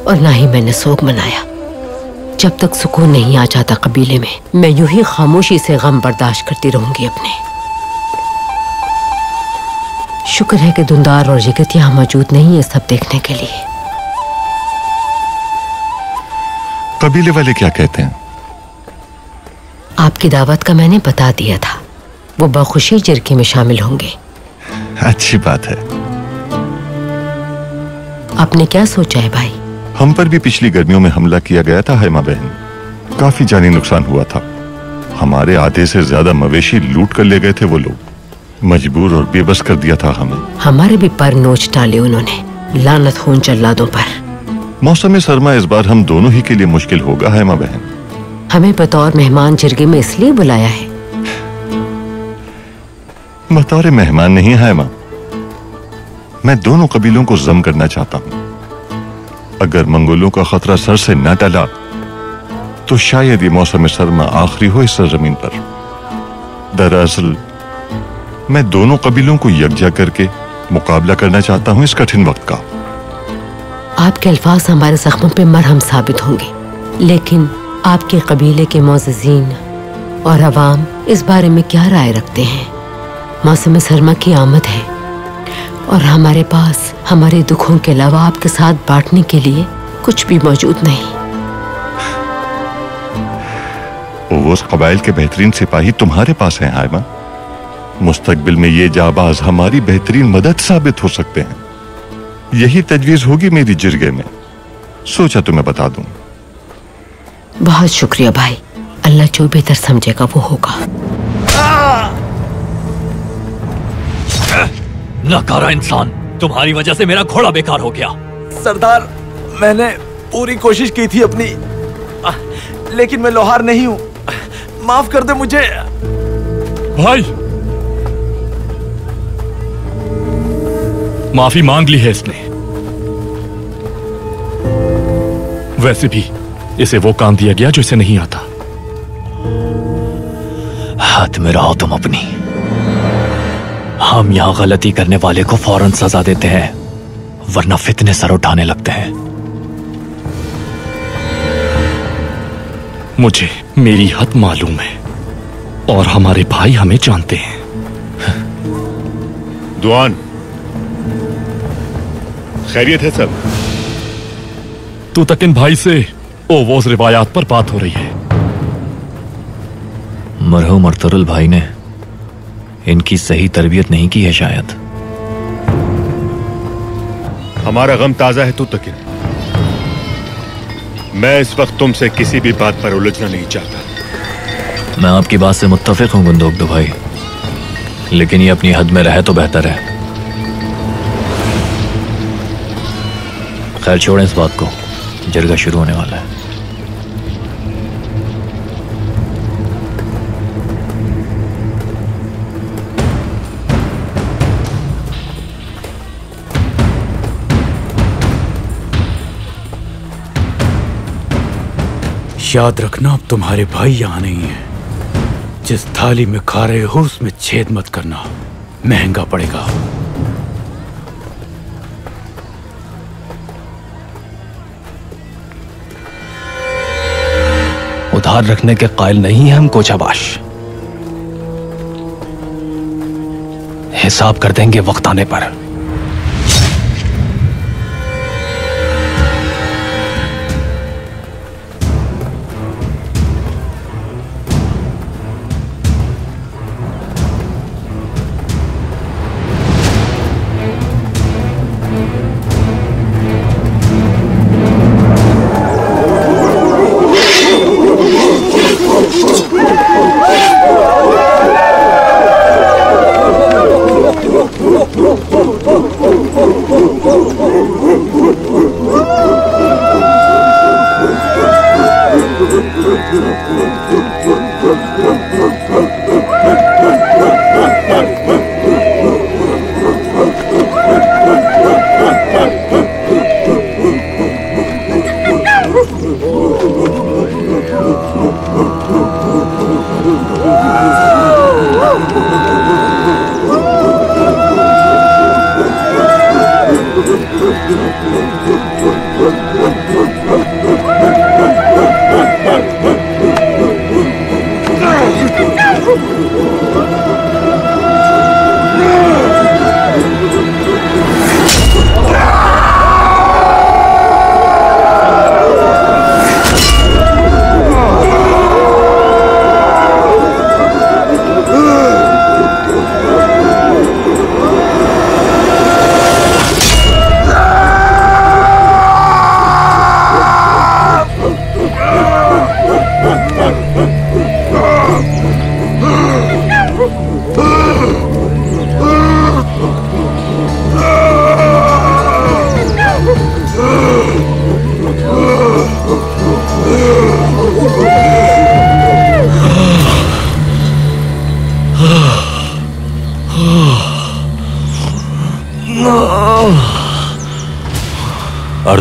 और ना ही मैंने सोग मनाया। जब तक सुकून नहीं आ जाता कबीले में, मैं यूं ही खामोशी से गम बर्दाश्त करती रहूंगी अपने। शुक्र है कि दुंदार और जिगत यहाँ मौजूद नहीं है सब देखने के लिए। कबीले वाले क्या कहते हैं? आपकी दावत का मैंने बता दिया था, वो बखुशी जिरके में शामिल होंगे। अच्छी बात है। आपने क्या सोचा है भाई? हम पर भी पिछली गर्मियों में हमला किया गया था हैमा बहन, काफी जानी नुकसान हुआ था। हमारे आधे से ज्यादा मवेशी लूट कर ले गए थे वो लोग, मजबूर और बेबस कर दिया था हमें। हमारे भी पर नोच डाले उन्होंने, लानत हो उन जल्लादों पर। मौसम सरमा इस बार हम दोनों ही के लिए मुश्किल होगा हैमा बहन। हमें बतौर मेहमान जिरगे में इसलिए बुलाया है? बतौर मेहमान नहीं हैमा, मैं दोनों कबीलों को जम करना चाहता हूँ। अगर मंगोलों का खतरा सर से न टला तो शायद ये मौसम सरमा आखिरी हो इस सरजमीन पर। दरअसल मैं दोनों कबीलों को यकजा करके मुकाबला करना चाहता हूँ इस कठिन वक्त का। आपके अल्फाज हमारे जख्मों पे मरहम साबित होंगे, लेकिन आपके कबीले के मोअज़्ज़ीन और अवाम इस बारे में क्या राय रखते हैं? मौसम सरमा की आमद है और हमारे पास हमारे दुखों के अलावा आपके साथ बांटने के लिए कुछ भी मौजूद नहीं। वो कबाइल के बेहतरीन सिपाही तुम्हारे पास हैं हैमा। मुस्तकबिल में ये जाबाज हमारी बेहतरीन मदद साबित हो सकते हैं। यही तजवीज होगी मेरी जिरगे में, सोचा तुम्हें बता दूं। बहुत शुक्रिया भाई, अल्लाह जो बेहतर समझेगा वो होगा। नकारा इंसान, तुम्हारी वजह से मेरा घोड़ा बेकार हो गया। सरदार, मैंने पूरी कोशिश की थी अपनी, लेकिन मैं लोहार नहीं हूं। माफ कर दे मुझे। भाई, माफी मांग ली है इसने। वैसे भी इसे वो काम दिया गया जो इसे नहीं आता। हाथ में रहो तुम अपनी। हम यहां गलती करने वाले को फौरन सजा देते हैं, वरना फितने सर उठाने लगते हैं। मुझे मेरी हद मालूम है और हमारे भाई हमें जानते हैं। दुआन, खैरियत है सब? तू तक इन भाई से ओवोज रिवायात पर बात हो रही है। मरहूम अर्तुरुल भाई ने इनकी सही तरबियत नहीं की है शायद। हमारा गम ताजा है तू तकिन। मैं इस वक्त तुमसे किसी भी बात पर उलझना नहीं चाहता। मैं आपकी बात से मुत्तफिक हूं गुंदोगदो भाई, लेकिन ये अपनी हद में रहे तो बेहतर है। खैर छोड़ें इस बात को, जरगा शुरू होने वाला है। याद रखना, अब तुम्हारे भाई यहां नहीं है। जिस थाली में खा रहे हो उसमें छेद मत करना, महंगा पड़ेगा। उधार रखने के कायल नहीं है हम कोचाबाश। हिसाब कर देंगे वक्त आने पर।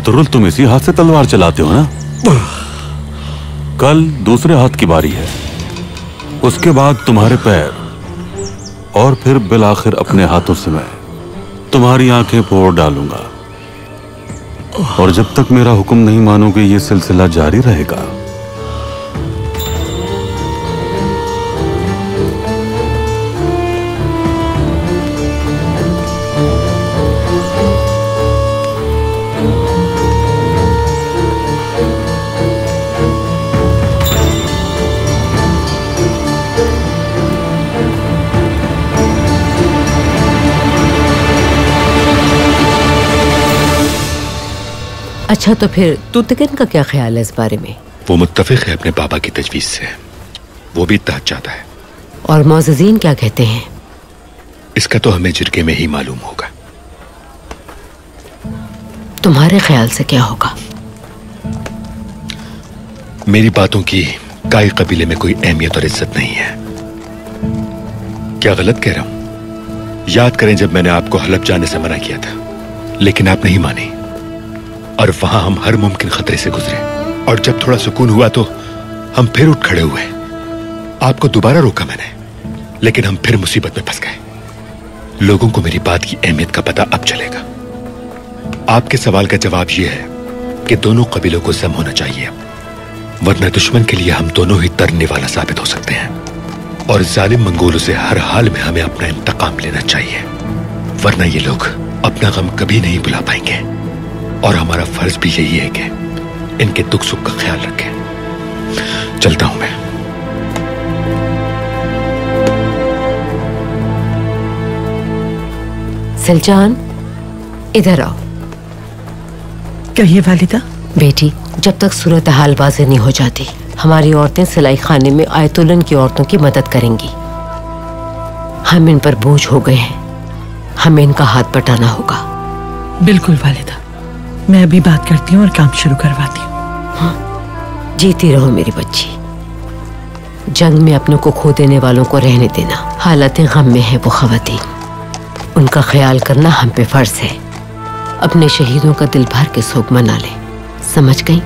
अर्तुरुल, तुम इसी हाथ से तलवार चलाते हो ना? कल दूसरे हाथ की बारी है, उसके बाद तुम्हारे पैर, और फिर बिलाखिर अपने हाथों से मैं तुम्हारी आंखें फोड़ डालूंगा। और जब तक मेरा हुक्म नहीं मानोगे ये सिलसिला जारी रहेगा। अच्छा, तो फिर तुतकिन का क्या ख्याल है इस बारे में? वो मुत्तफिक है अपने बाबा की तजवीज से, वो भी इत्तेहाद चाहता है। और मौज़ज़ीन क्या कहते हैं? इसका तो हमें जिरगे में ही मालूम होगा। तुम्हारे ख्याल से क्या होगा? मेरी बातों की काई कबीले में कोई अहमियत और इज्जत नहीं है। क्या गलत कह रहा हूं? याद करें जब मैंने आपको हलफ जाने से मना किया था, लेकिन आप नहीं माने और वहां हम हर मुमकिन खतरे से गुजरे, और जब थोड़ा सुकून हुआ तो हम फिर उठ खड़े हुए। आपको दोबारा रोका मैंने, लेकिन हम फिर मुसीबत में फंस गए। लोगों को मेरी बात की अहमियत का पता अब चलेगा। आपके सवाल का जवाब यह है कि दोनों कबीलों को सम होना चाहिए, वरना दुश्मन के लिए हम दोनों ही तरने वाला साबित हो सकते हैं। और जालिम मंगोलों से हर हाल में हमें अपना इंतकाम लेना चाहिए, वरना ये लोग अपना गम कभी नहीं भुला पाएंगे। और हमारा फर्ज भी यही है कि इनके दुख सुख का ख्याल रखें। चलता हूं मैं। सिलजान, इधर आओ। कहिए वालिदा। बेटी, जब तक सूरत हाल वाज़ेह नहीं हो जाती, हमारी औरतें सिलाई खाने में आयतुल्लन की औरतों की मदद करेंगी। हम इन पर बोझ हो गए हैं, हमें इनका हाथ बटाना होगा। बिल्कुल वालिदा, मैं अभी बात करती हूँ और काम शुरू करवाती हूँ। हाँ, जीती रहो मेरी बच्ची। जंग में अपनों को खो देने वालों को रहने देना। हालत गम में है वो ख़वातीन, उनका ख्याल करना हम पे फर्ज है। अपने शहीदों का दिल भर के शोक मना ले, समझ गई?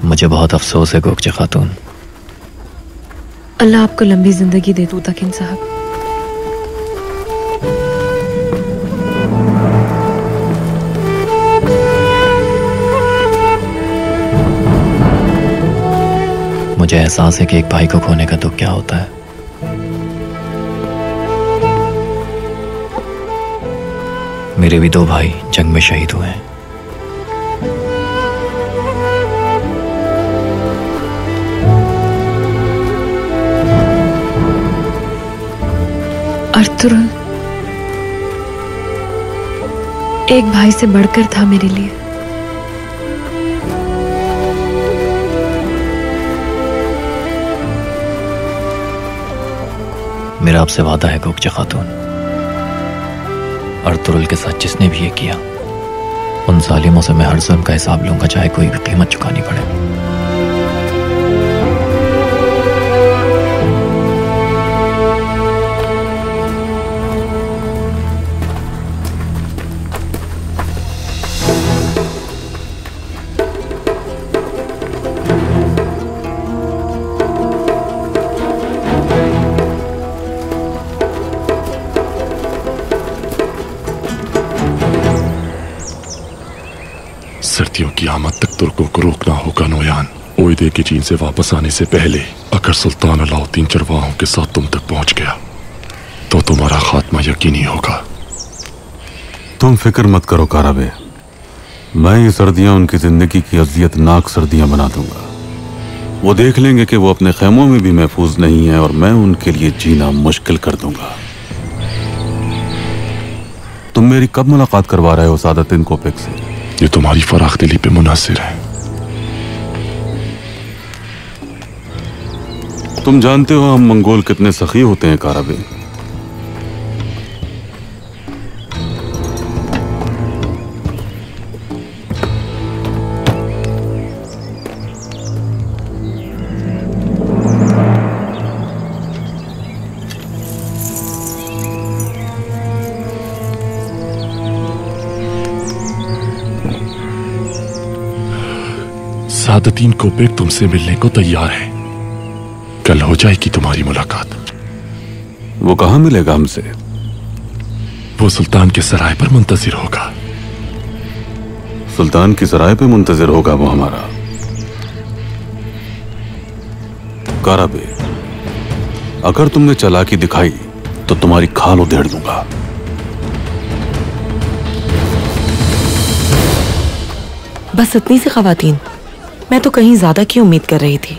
मुझे बहुत अफसोस है गोकचे खातून। अल्लाह आपको लंबी जिंदगी दे तुतकिन साहब। मुझे एहसास है कि एक भाई को खोने का दुख क्या होता है। मेरे भी 2 भाई जंग में शहीद हुए हैं। अर्तुरुल एक भाई से बढ़कर था मेरे लिए। मेरा आपसे वादा है गोकचे खातून, अर्तुरुल के साथ जिसने भी ये किया, उन जालिमों से मैं हर जुल्म का हिसाब लूंगा, चाहे कोई भी कीमत चुकानी पड़े। सर्दियों की आमद तक तुर्कों को रोकना होगा नोयान। ओयदे के चीन से वापस आने से पहले अगर सुल्तान अलाउद्दीन चरवाहों के साथ तुम तक पहुंच गया तो तुम्हारा खात्मा यकीनी होगा। तुम फिक्र मत करो काराबे, मैं ये सर्दियां उनकी जिंदगी की अजियतनाक सर्दियां बना दूंगा। वो देख लेंगे कि वो अपने खेमों में भी महफूज नहीं है और मैं उनके लिए जीना मुश्किल कर दूंगा। तुम मेरी कब मुलाकात करवा रहे हो सादतिन कोपेक से? ये तुम्हारी फराख दिली पे मुनासिर है। तुम जानते हो हम मंगोल कितने सखी होते हैं काराबे। सादतीन कोपेक तुमसे मिलने को तैयार है। कल हो जाएगी तुम्हारी मुलाकात। वो कहां मिलेगा हमसे? वो सुल्तान के सराय पर मुंतजिर होगा। सुल्तान की सराय पे मुंतजिर होगा वो हमारा? काराबे, अगर तुमने चालाकी दिखाई तो तुम्हारी खाल उधेड़ दूंगा। बस इतनी सी खवातीन, मैं तो कहीं ज्यादा की उम्मीद कर रही थी।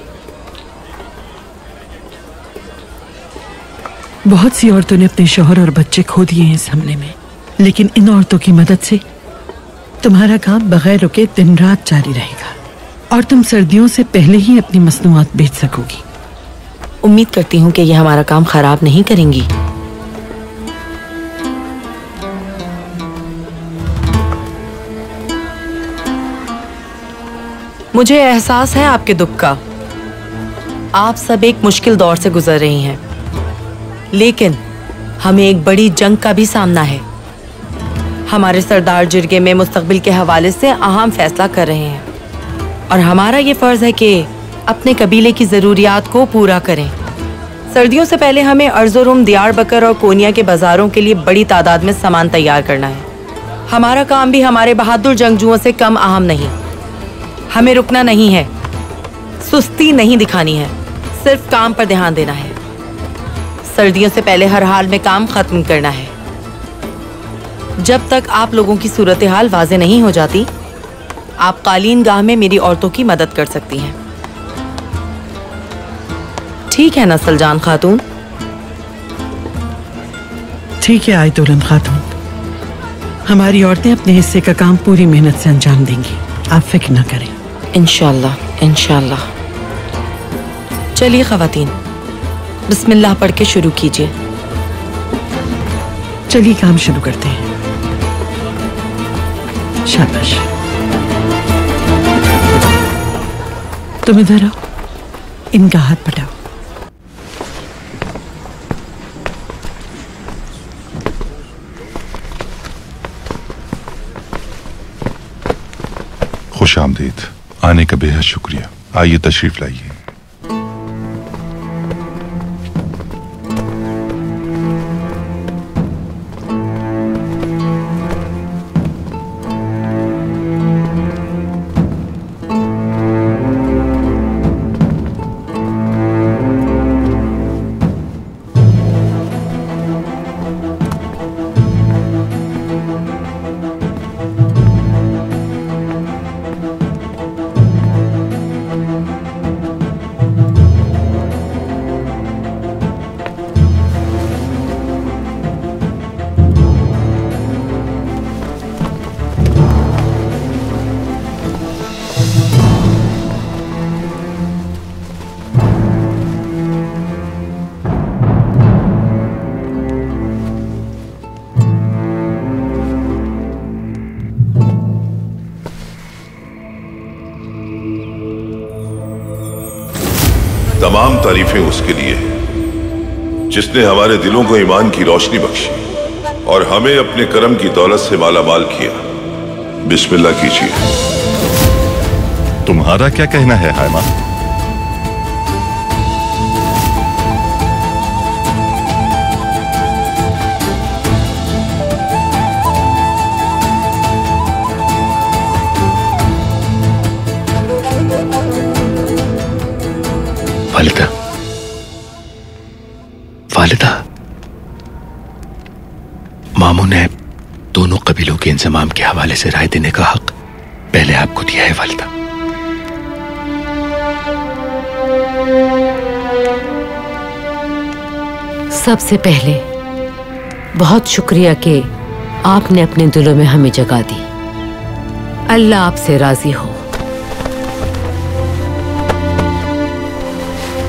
बहुत सी औरतों ने अपने शौहर और बच्चे खो दिए हैं इस हमले में, लेकिन इन औरतों की मदद से तुम्हारा काम बगैर रुके दिन रात जारी रहेगा और तुम सर्दियों से पहले ही अपनी मसनूआत बेच सकोगी। उम्मीद करती हूँ कि ये हमारा काम खराब नहीं करेंगी। मुझे एहसास है आपके दुख का। आप सब एक मुश्किल दौर से गुजर रही हैं, लेकिन हमें एक बड़ी जंग का भी सामना है। हमारे सरदार जिरगे में मुस्तकबिल के हवाले से अहम फैसला कर रहे हैं और हमारा ये फर्ज है कि अपने कबीले की ज़रूरियात को पूरा करें। सर्दियों से पहले हमें अर्ज़ोरुम, दियारबकर और कोनिया के बाज़ारों के लिए बड़ी तादाद में सामान तैयार करना है। हमारा काम भी हमारे बहादुर जंगजुओं से कम अहम नहीं। हमें रुकना नहीं है, सुस्ती नहीं दिखानी है, सिर्फ काम पर ध्यान देना है। सर्दियों से पहले हर हाल में काम खत्म करना है। जब तक आप लोगों की सूरत हाल वाज़े नहीं हो जाती, आप कालीन गाह में मेरी औरतों की मदद कर सकती हैं। ठीक है ना सलजान खातून? ठीक है आयतुलन खातून, हमारी औरतें अपने हिस्से का काम पूरी मेहनत से अंजाम देंगी, आप फिक्र न करें। इंशाल्लाह, इंशाल्लाह। चलिए खवातीन, बिस्मिल्लाह पढ़ के शुरू कीजिए। चलिए काम शुरू करते हैं। शाबाश। तुम इधर आओ, इनका हाथ पटाओ। खुश आमदीद, आने का बेहद शुक्रिया। आइए तशरीफ लाइए। तमाम तारीफें उसके लिए जिसने हमारे दिलों को ईमान की रोशनी बख्शी और हमें अपने करम की दौलत से मालामाल किया। बिस्मिल्लाह कीजिए। तुम्हारा क्या कहना है हायमा? वालिदा, मामू ने दोनों कबीलों के इंतजाम के हवाले से राय देने का हक पहले आपको दिया है वालिदा। सबसे पहले बहुत शुक्रिया कि आपने अपने दिलों में हमें जगा दी। अल्लाह आपसे राजी हो।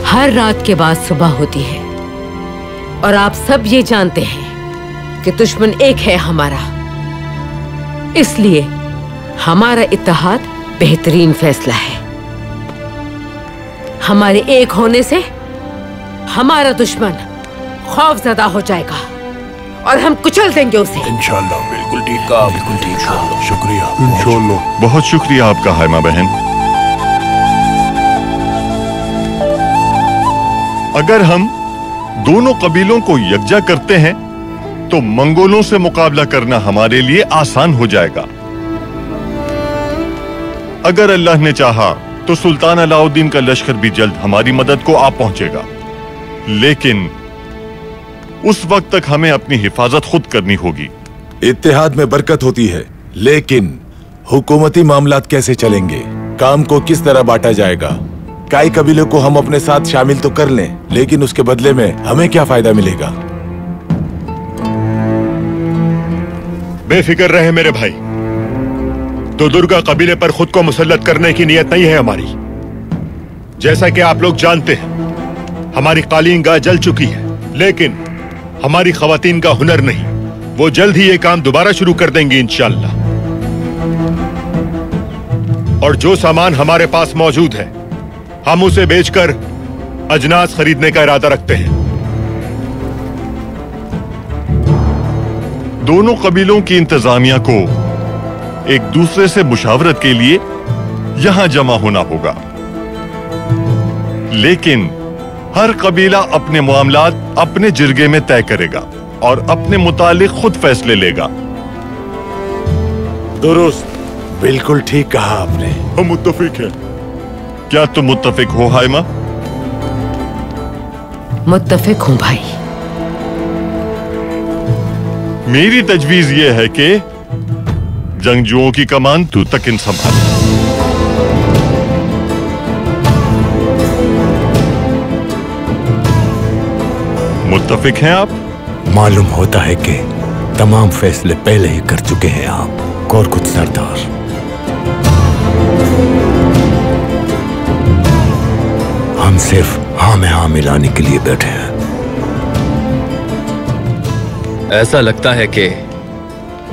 हर रात के बाद सुबह होती है और आप सब ये जानते हैं कि दुश्मन एक है हमारा, इसलिए हमारा इत्तेहाद बेहतरीन फैसला है। हमारे एक होने से हमारा दुश्मन खौफजदा हो जाएगा और हम कुचल देंगे उसे। इंशाअल्लाह। बिल्कुल ठीक कहा, बिल्कुल ठीक कहा। शुक्रिया। इंशाअल्लाह। बहुत शुक्रिया आपका हाइमा बहन। अगर हम दोनों कबीलों को यकजा करते हैं तो मंगोलों से मुकाबला करना हमारे लिए आसान हो जाएगा। अगर अल्लाह ने चाहा तो सुल्तान अलाउद्दीन का लश्कर भी जल्द हमारी मदद को आ पहुंचेगा, लेकिन उस वक्त तक हमें अपनी हिफाजत खुद करनी होगी। इत्तेहाद में बरकत होती है, लेकिन हुकूमती मामलात कैसे चलेंगे? काम को किस तरह बांटा जाएगा? कई कबीलों को हम अपने साथ शामिल तो कर लें, लेकिन उसके बदले में हमें क्या फायदा मिलेगा? बेफिक्र रहे मेरे भाई, तो दुर्गा कबीले पर खुद को मुसल्लत करने की नीयत नहीं है हमारी। जैसा कि आप लोग जानते हैं, हमारी कालीन गाह जल चुकी है, लेकिन हमारी खवातीन का हुनर नहीं। वो जल्द ही ये काम दोबारा शुरू कर देंगी इंशाअल्लाह। और जो सामान हमारे पास मौजूद है, हम उसे बेचकर अजनास खरीदने का इरादा रखते हैं। दोनों कबीलों की इंतजामिया को एक दूसरे से मुशावरत के लिए यहां जमा होना होगा, लेकिन हर कबीला अपने मामलात अपने जिरगे में तय करेगा और अपने मुतालिक खुद फैसले लेगा। दुरुस्त, बिल्कुल ठीक कहा आपने। हम मुत्तफिक हैं। क्या तुम मुत्तफिक हो हाइमा? मुत्तफिक हूं भाई। मेरी तजवीज ये है कि जंगजुओं की कमान तू तक इन संभाल। मुत्तफिक हैं आप? मालूम होता है कि तमाम फैसले पहले ही कर चुके हैं आप और कुछ सरदार। हम सिर्फ हाँ में हाँ मिलाने के लिए बैठे हैं। ऐसा लगता है कि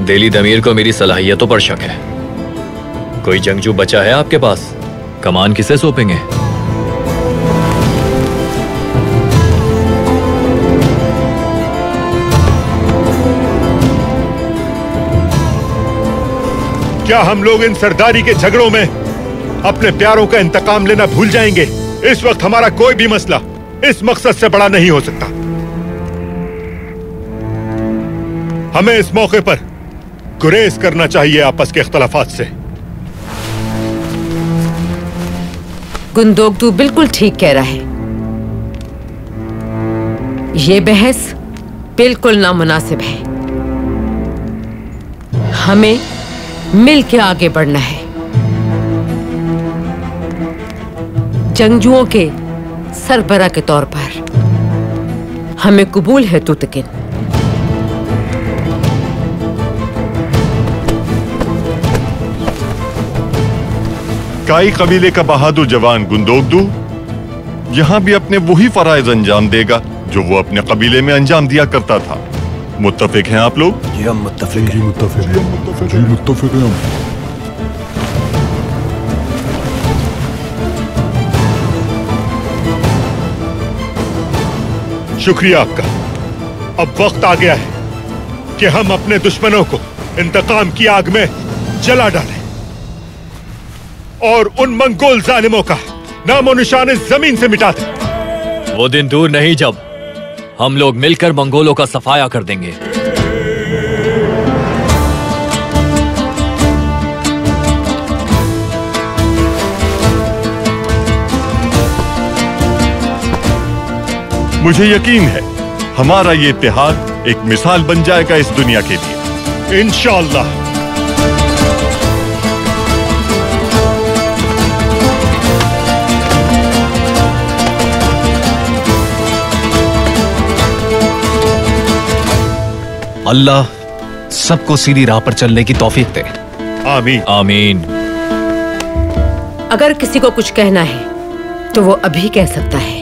दिली दमीर को मेरी सलाहियतों पर शक है। कोई जंगजू बचा है आपके पास? कमान किसे सौंपेंगे? क्या हम लोग इन सरदारी के झगड़ों में अपने प्यारों का इंतकाम लेना भूल जाएंगे? इस वक्त हमारा कोई भी मसला इस मकसद से बड़ा नहीं हो सकता। हमें इस मौके पर गुरेज करना चाहिए आपस के इख्तलाफात से। गुंदोगदू बिल्कुल ठीक कह रहा है। ये बहस बिल्कुल नामुनासिब है। हमें मिल के आगे बढ़ना है। जंगजुओं के सरबरा के तौर पर हमें कबूल है तुतकिन। काई कबीले का बहादुर जवान गुंदोगदू यहां भी अपने वही फराइज अंजाम देगा जो वो अपने कबीले में अंजाम दिया करता था। मुत्तफिक हैं आप लोग? जी हम मुत्तफिक हैं। मुत्तफिक हैं। शुक्रिया आपका। अब वक्त आ गया है कि हम अपने दुश्मनों को इंतकाम की आग में जला डालें और उन मंगोल जालिमों का नामो निशान इस जमीन से मिटा दें। वो दिन दूर नहीं जब हम लोग मिलकर मंगोलों का सफाया कर देंगे। मुझे यकीन है हमारा ये इत्तेहाद एक मिसाल बन जाएगा इस दुनिया के लिए, इंशाअल्लाह। अल्लाह सबको सीधी राह पर चलने की तौफीक दे। आमीन आमीन। अगर किसी को कुछ कहना है तो वो अभी कह सकता है,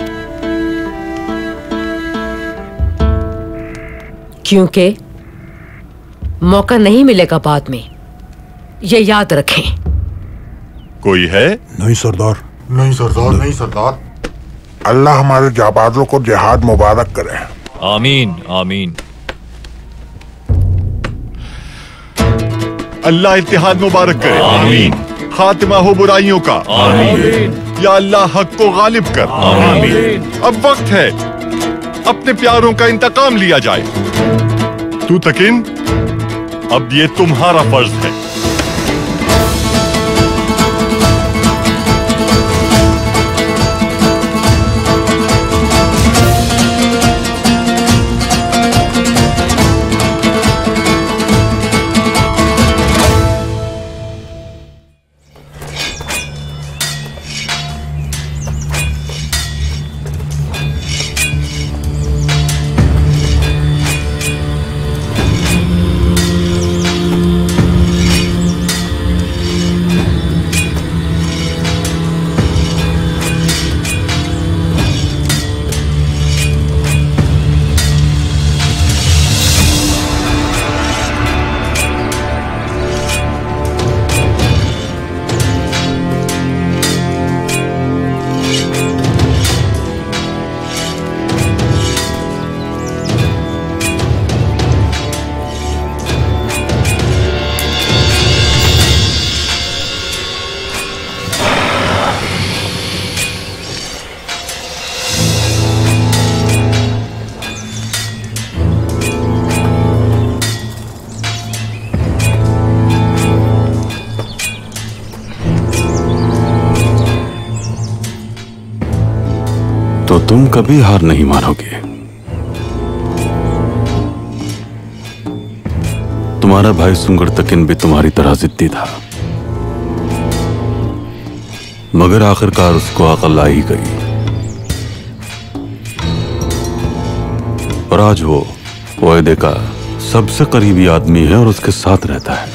क्योंकि मौका नहीं मिलेगा बाद में, ये याद रखें। कोई है? नहीं सरदार। नहीं सरदार। नहीं सरदार। अल्लाह हमारे जाबाजों को जिहाद मुबारक करे। आमीन आमीन। अल्लाह इत्तेहाद मुबारक करे। आमीन। खातिमा हो बुराइयों का। आमीन। या अल्लाह हक को गालिब कर। आमीन। अब वक्त है अपने प्यारों का इंतकाम लिया जाए। तू तकिन, अब ये तुम्हारा फर्ज है। तो तुम कभी हार नहीं मानोगे। तुम्हारा भाई सुंगर तकिन भी तुम्हारी तरह जिद्दी था, मगर आखिरकार उसको अकल आ ही गई और आज वो ओएदे का सबसे करीबी आदमी है और उसके साथ रहता है।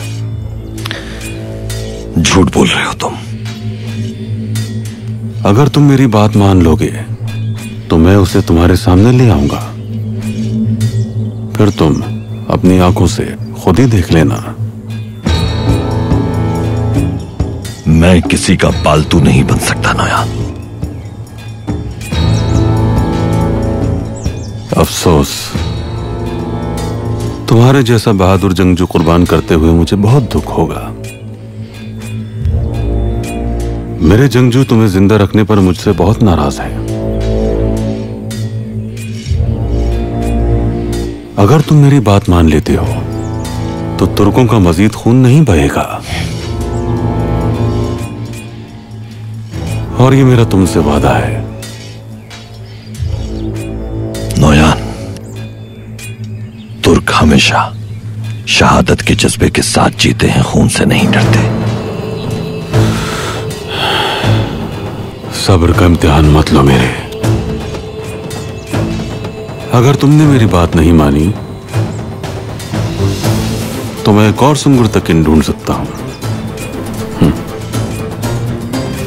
झूठ बोल रहे हो तुम। अगर तुम मेरी बात मान लोगे तो मैं उसे तुम्हारे सामने ले आऊंगा, फिर तुम अपनी आंखों से खुद ही देख लेना। मैं किसी का पालतू नहीं बन सकता नोयान। अफसोस, तुम्हारे जैसा बहादुर जंगजू कुर्बान करते हुए मुझे बहुत दुख होगा। मेरे जंगजू तुम्हें जिंदा रखने पर मुझसे बहुत नाराज हैं। अगर तुम मेरी बात मान लेते हो तो तुर्कों का मजीद खून नहीं बहेगा, और ये मेरा तुमसे वादा है। नोयान, तुर्क हमेशा शहादत के जज्बे के साथ जीते हैं, खून से नहीं डरते। सब्र का इम्तिहान मत लो मेरे। अगर तुमने मेरी बात नहीं मानी तो मैं एक और सुंगर तकिन ढूंढ सकता हूं।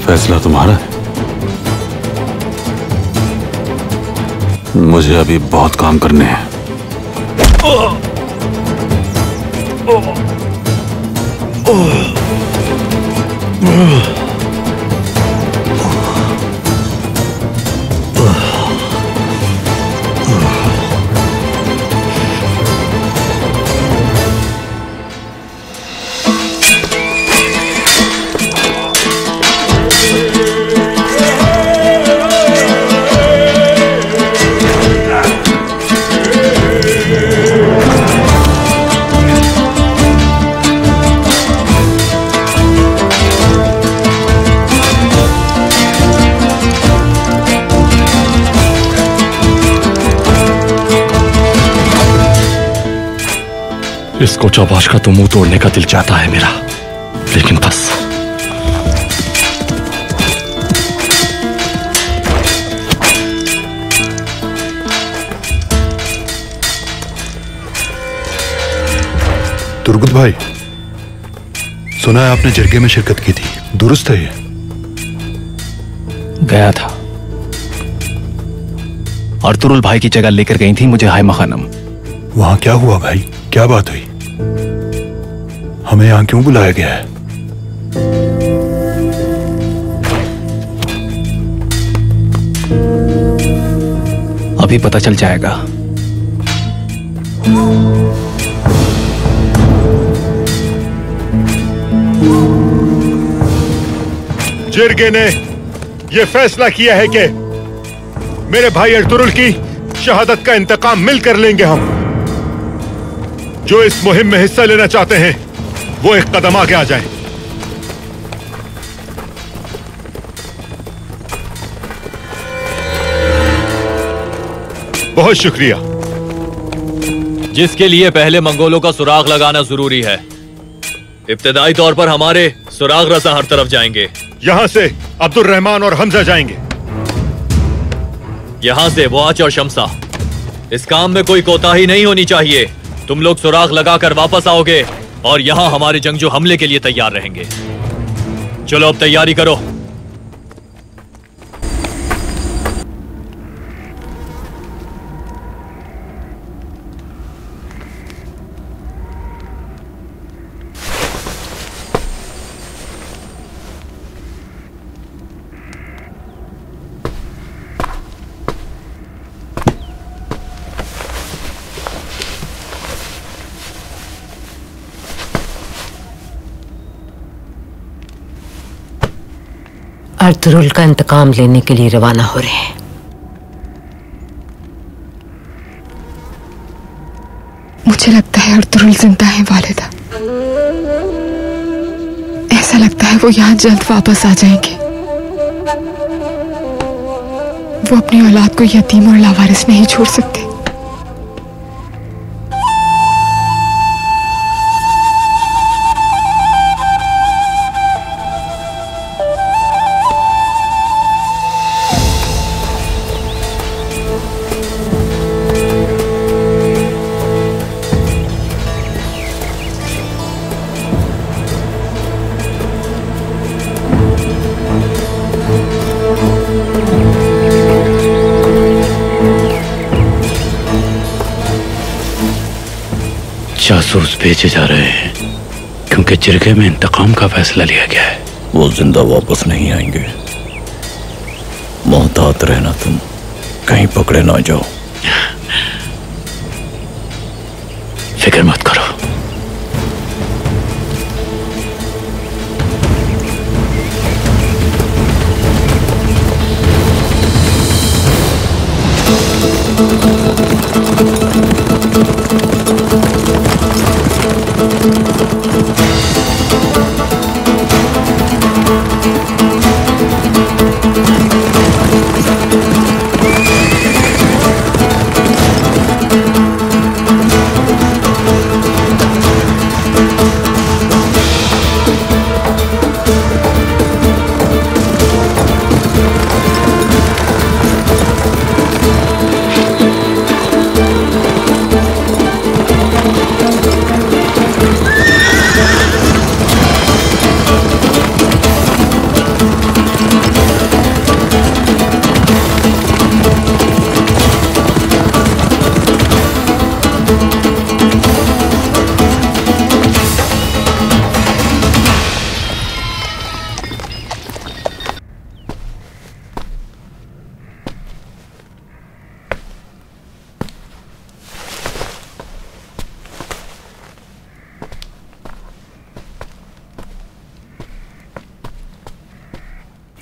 फैसला तुम्हारा है। मुझे अभी बहुत काम करने हैं। इसको चौबाश का तो मुंह तोड़ने का दिल चाहता है मेरा, लेकिन बस तुर्गुत भाई, सुना है आपने जरगे में शिरकत की थी, दुरुस्त है ये? गया था। अर्तुरुल भाई की जगह लेकर गई थी मुझे हाइमा खानम। वहां क्या हुआ भाई, क्या बात हुई? हमें यहां क्यों बुलाया गया है? अभी पता चल जाएगा। जिरगे ने यह फैसला किया है कि मेरे भाई अर्तुरुल की शहादत का इंतकाम मिलकर लेंगे हम। जो इस मुहिम में हिस्सा लेना चाहते हैं वो एक कदम आगे आ जाए। बहुत शुक्रिया। जिसके लिए पहले मंगोलों का सुराग लगाना जरूरी है। इब्तिदाई तौर पर हमारे सुराग रसा हर तरफ जाएंगे। यहां से अब्दुल रहमान और हमजा जाएंगे। यहां से वाच और शमसा। इस काम में कोई कोताही नहीं होनी चाहिए। तुम लोग सुराग लगाकर वापस आओगे और यहां हमारे जंगजू हमले के लिए तैयार रहेंगे। चलो अब तैयारी करो। अर्तुरुल का इंतकाम लेने के लिए रवाना हो रहे हैं। मुझे लगता है अर्तुरुल जिंदा है वालिदा। ऐसा लगता है वो यहाँ जल्द वापस आ जाएंगे। वो अपनी औलाद को यतीम और लावारिस नहीं छोड़ सकते। जासूस भेजे जा रहे हैं क्योंकि जिरगे में इंतकाम का फैसला लिया गया है। वो जिंदा वापस नहीं आएंगे। मोहतात रहना तुम, कहीं पकड़े ना जाओ। फिक्र मत करो।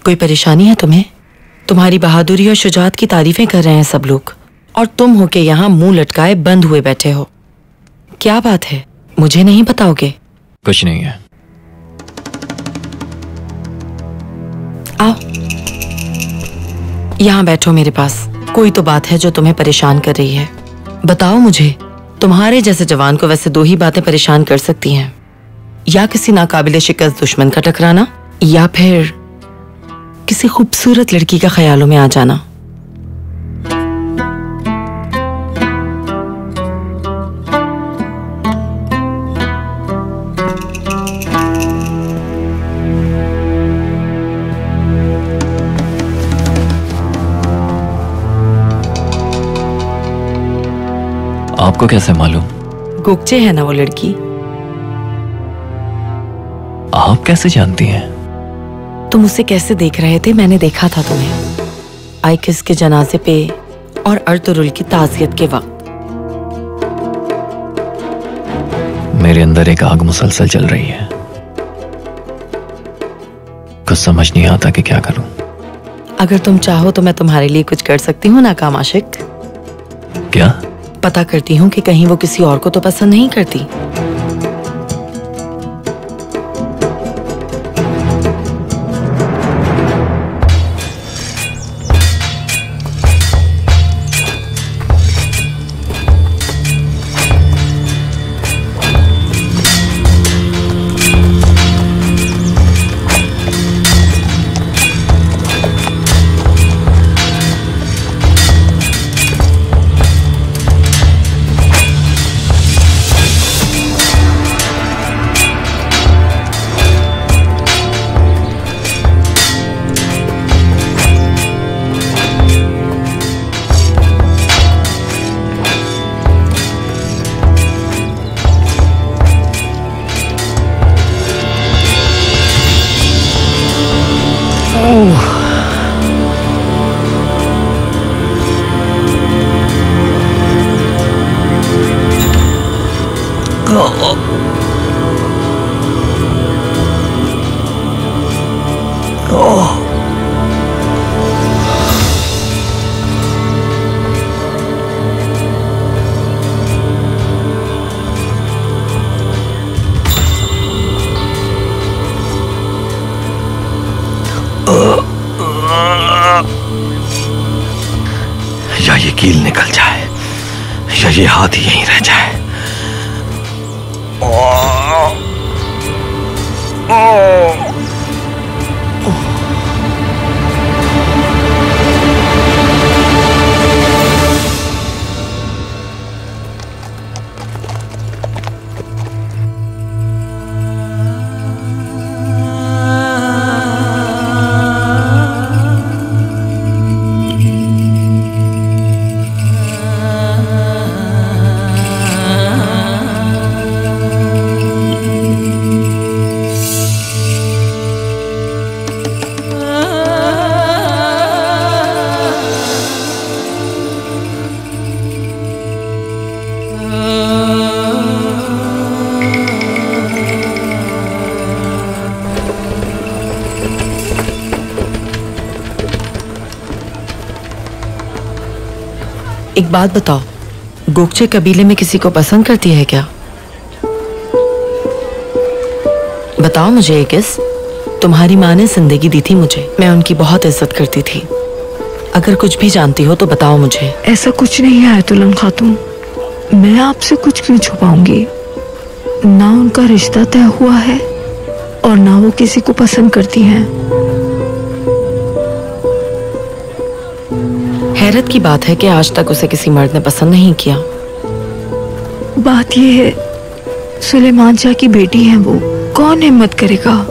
कोई परेशानी है तुम्हें? तुम्हारी बहादुरी और शुजाअत की तारीफें कर रहे हैं सब लोग और तुम होके यहाँ मुंह लटकाए बंद हुए बैठे हो। क्या बात है, मुझे नहीं बताओगे? कुछ नहीं है। आओ यहाँ बैठो मेरे पास। कोई तो बात है जो तुम्हें परेशान कर रही है। बताओ मुझे, तुम्हारे जैसे जवान को वैसे दो ही बातें परेशान कर सकती हैं, या किसी नाकाबिले शिकस्त दुश्मन का टकराना, या फिर किसी खूबसूरत लड़की का ख्यालों में आ जाना। आपको कैसे मालूम? गोकचे है ना वो लड़की। आप कैसे जानती हैं? तुम उसे कैसे देख रहे थे? मैंने देखा था तुम्हें आइकिस के जनाजे पे और अर्तुरुल की ताज़ियत के वक्त। मेरे अंदर एक आग मुसलसल चल रही है, कुछ समझ नहीं आता कि क्या करूं। अगर तुम चाहो तो मैं तुम्हारे लिए कुछ कर सकती हूँ नाकाम आशिक। क्या? पता करती हूँ कि कहीं वो किसी और को तो पसंद नहीं करती। या ये कील निकल जाए या ये हाथ ही यहीं रह जाए। एक बात बताओ, गोकचे कबीले में किसी को पसंद करती है क्या? बताओ मुझे आइकिस। तुम्हारी माँ ने जिंदगी दी थी मुझे, मैं उनकी बहुत इज्जत करती थी। अगर कुछ भी जानती हो तो बताओ मुझे। ऐसा कुछ नहीं है आयतुल्लाह खातून, मैं आपसे कुछ क्यों छुपाऊंगी। ना उनका रिश्ता तय हुआ है और ना वो किसी को पसंद करती हैं। हैरत की बात है कि आज तक उसे किसी मर्द ने पसंद नहीं किया। बात ये है, सुलेमान शाह की बेटी है वो, कौन हिम्मत करेगा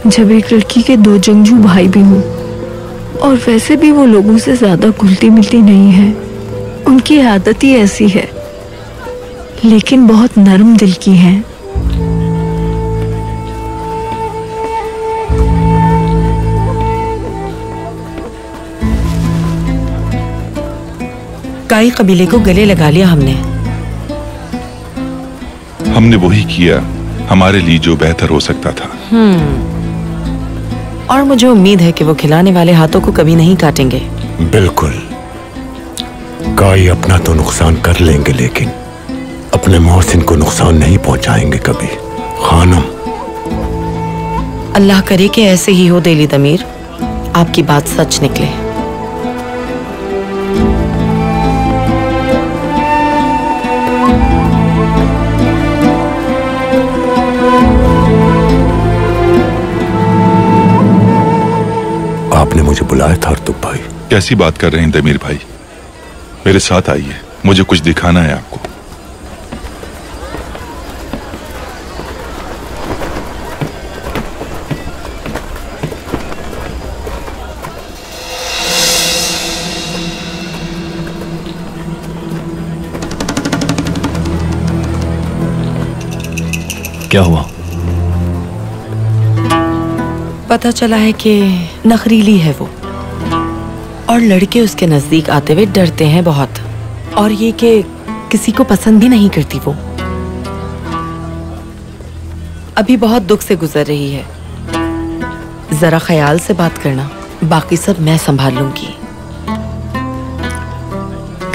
जब एक लड़की के दो जंगजू भाई भी हों। और वैसे भी वो लोगों से ज्यादा घुलती मिलती नहीं है, उनकी आदत ही ऐसी है, लेकिन बहुत नरम दिल की हैं। काई कबीले को गले लगा लिया हमने वही किया हमारे लिए जो बेहतर हो सकता था। और मुझे उम्मीद है कि वो खिलाने वाले हाथों को कभी नहीं काटेंगे। बिल्कुल, काई अपना तो नुकसान कर लेंगे लेकिन अपने मोहसिन को नुकसान नहीं पहुंचाएंगे कभी। खानम, अल्लाह करे कि ऐसे ही हो देली दमीर, आपकी बात सच निकले। बुलाया था अर्तुग भाई। कैसी बात कर रहे हैं दमीर भाई? मेरे साथ आइए, मुझे कुछ दिखाना है आपको। क्या हुआ? पता चला है कि नखरीली है वो, और लड़के उसके नजदीक आते हुए डरते हैं बहुत, और ये कि किसी को पसंद भी नहीं करती वो। अभी बहुत दुख से गुजर रही है। जरा ख्याल से बात करना, बाकी सब मैं संभाल लूंगी।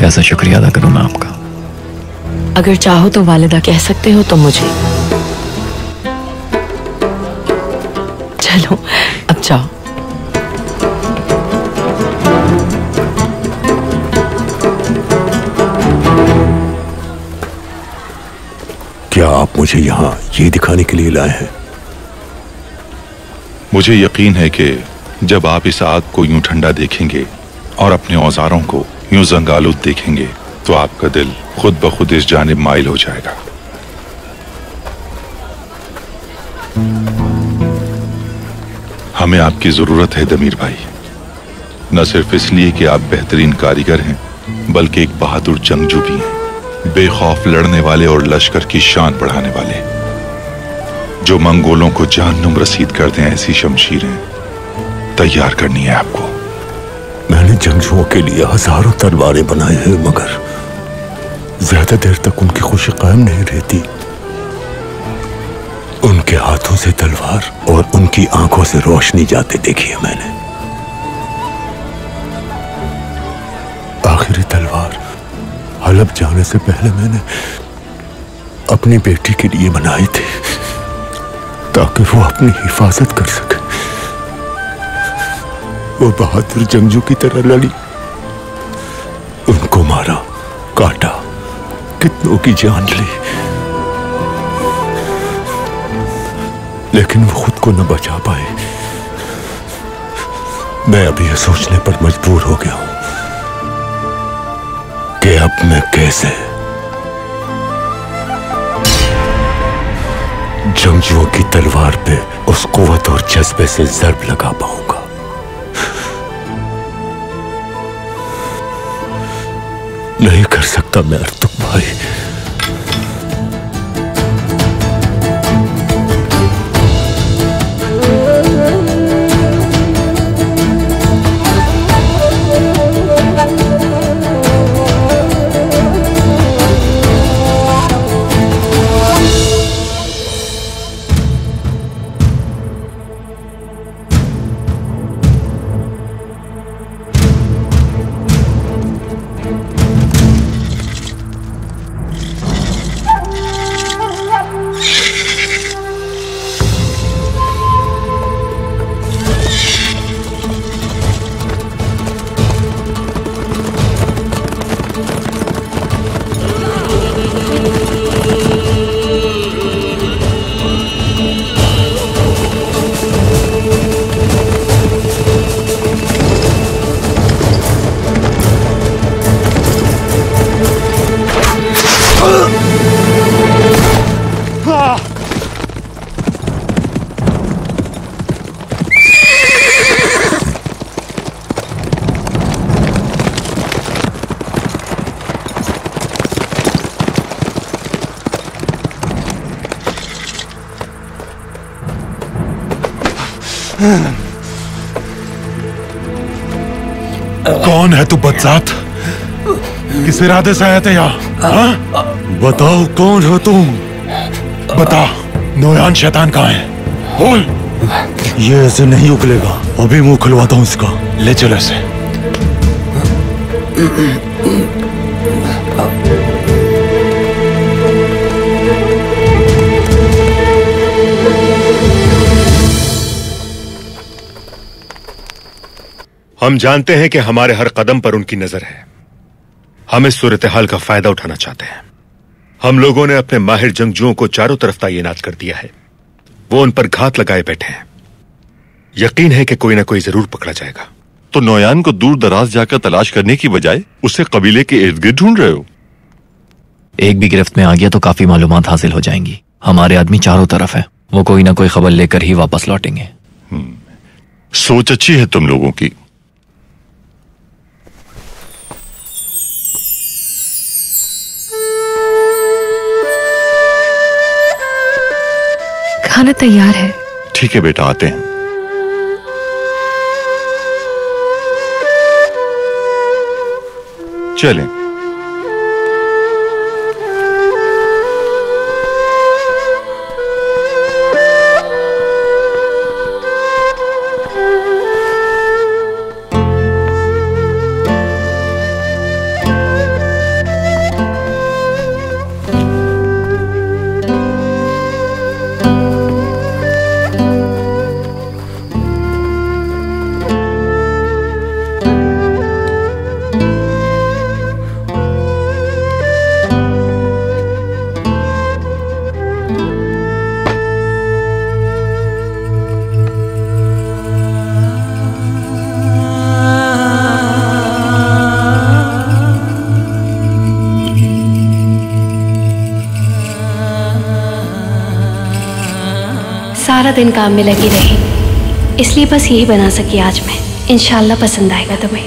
कैसा शुक्रिया अदा करूं मैं आपका? अगर चाहो तो वालिदा कह सकते हो तो मुझे। चलो अब जाओ। क्या आप मुझे यहाँ ये दिखाने के लिए लाए हैं? मुझे यकीन है कि जब आप इस आग को यूं ठंडा देखेंगे और अपने औजारों को यूं जंगालूद देखेंगे तो आपका दिल खुद ब खुद इस जानिब माइल हो जाएगा। हमें आपकी जरूरत है दमीर भाई, न सिर्फ इसलिए कि आप बेहतरीन कारीगर हैं, बल्कि एक बहादुर जंगजू भी हैं, बेखौफ लड़ने वाले और लश्कर की शान बढ़ाने वाले, जो मंगोलों को जहन्नुम रसीद कर दें। ऐसी शमशीरें तैयार करनी है आपको। मैंने जंगजुओं के लिए हजारों तलवारें बनाई हैं, मगर ज्यादा देर तक उनकी खुशी कायम नहीं रहती। उनके हाथों से तलवार और उनकी आंखों से रोशनी जाते देखी है मैंने। आखिरी तलवार हलब जाने से पहले मैंने अपनी बेटी के लिए बनाई थी, ताकि वो अपनी हिफाजत कर सके। वो बहादुर जंगजू की तरह लड़ी, उनको मारा, काटा, कितनों की जान ली, लेकिन वो खुद को न बचा पाए। मैं अभी यह सोचने पर मजबूर हो गया हूं कि अब मैं कैसे जंगजुओं की तलवार पे उस कुव्वत और जज्बे से ज़र्ब लगा पाऊंगा। नहीं कर सकता मैं अर्तुग भाई। कौन है तू बदजात? किस इरादे से आया थे यहाँ? बताओ कौन हो तुम? बता, नोयान शैतान कहाँ है? बोल। ये ऐसे नहीं उगलेगा, अभी मुंह खुलवाता हूँ इसका। ले चलो इसे। हम जानते हैं कि हमारे हर कदम पर उनकी नजर है। हम इस सूरत हाल का फायदा उठाना चाहते हैं। हम लोगों ने अपने माहिर जंगजुओं को चारों तरफ तैनात कर दिया है। वो उन पर घात लगाए बैठे हैं। यकीन है कि कोई ना कोई जरूर पकड़ा जाएगा। तो नोयान को दूर दराज जाकर तलाश करने की बजाय उसे कबीले के इर्द गिर्द ढूंढ रहे हो। एक भी गिरफ्त में आ गया तो काफी मालूमात हासिल हो जाएंगी। हमारे आदमी चारों तरफ है, वो कोई ना कोई खबर लेकर ही वापस लौटेंगे। सोच अच्छी है तुम लोगों की। खाना तैयार है। ठीक है बेटा, आते हैं। चलें। सारा दिन काम में लगी रही, इसलिए बस यही बना सकी आज मैं। इंशाल्लाह पसंद आएगा तुम्हें।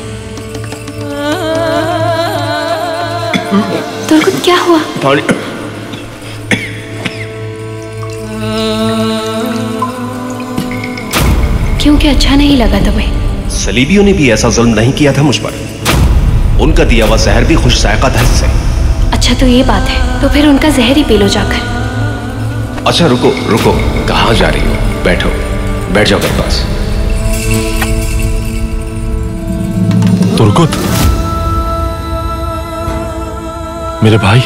तुर्कुत क्या हुआ? क्योंकि अच्छा नहीं लगा तुम्हें? सलीबियों ने भी ऐसा जुल्म नहीं किया था मुझ पर। उनका दिया हुआ जहर भी खुश जायका था इससे। अच्छा तो ये बात है, तो फिर उनका जहर ही पी लो जाकर। अच्छा रुको रुको, कहाँ जा रही हो? बैठो, बैठ जाओ मेरे पास। तुर्कुत, मेरे भाई।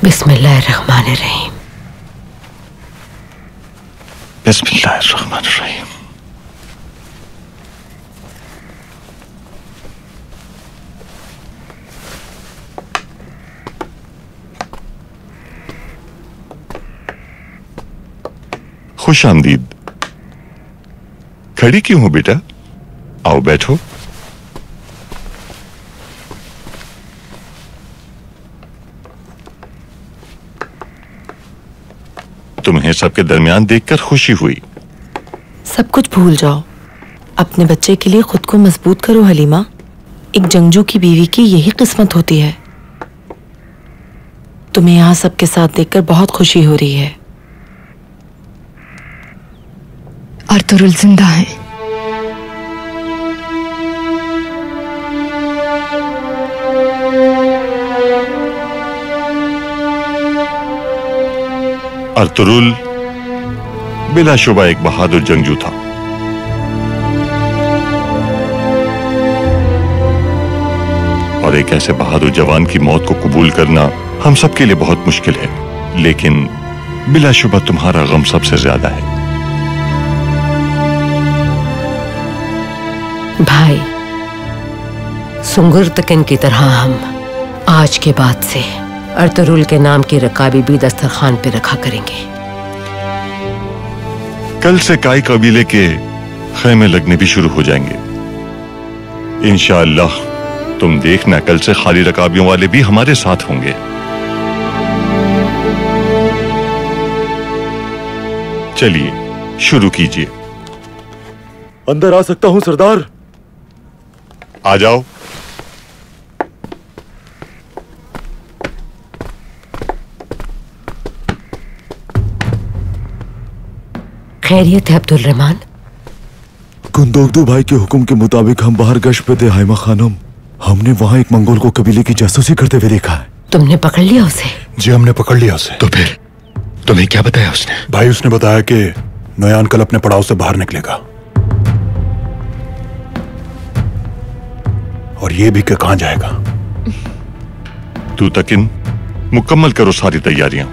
बिस्मिल्लाहिर्रहमानिर्रहीम। बिस्मिल्लाहिर्रहमानिर्रहीम। खुश आमदीद। खड़ी क्यों हो बेटा? आओ बैठो। तुम्हें सबके दरमियान देखकर खुशी हुई। सब कुछ भूल जाओ, अपने बच्चे के लिए खुद को मजबूत करो हलीमा। एक जंगजू की बीवी की यही किस्मत होती है। तुम्हें यहाँ सबके साथ देखकर बहुत खुशी हो रही है। अर्तुरुल जिंदा है। अर्तुरुल बिलाशुबा एक बहादुर जंगजू था। और एक ऐसे बहादुर जवान की मौत को कबूल करना हम सब के लिए बहुत मुश्किल है, लेकिन बिलाशुबा तुम्हारा गम सबसे ज्यादा है। भाई, सुंगुर तकन की तरह हम आज के बाद से अर्तुरुल के नाम की रकाबी भी दस्तरखान पे रखा करेंगे। कल से काई कबीले के खैमे लगने भी शुरू हो जाएंगे। इंशाअल्लाह तुम देखना, कल से खाली रकाबियों वाले भी हमारे साथ होंगे। चलिए शुरू कीजिए। अंदर आ सकता हूं सरदार? आ जाओ। खैरियत है अब्दुल रहमान? कुंदोगदू भाई के हुक्म के मुताबिक हम बाहर गश्त पे थे हाइमा खानम। हमने वहाँ एक मंगोल को कबीले की जासूसी करते हुए देखा है। तुमने पकड़ लिया उसे? जी हमने पकड़ लिया उसे। तो फिर तुम्हें क्या बताया उसने? भाई उसने बताया कि नोयान कल अपने पड़ाव से बाहर निकलेगा। और ये भी कि कहां जाएगा। तू तकिन मुकम्मल करो सारी तैयारियां।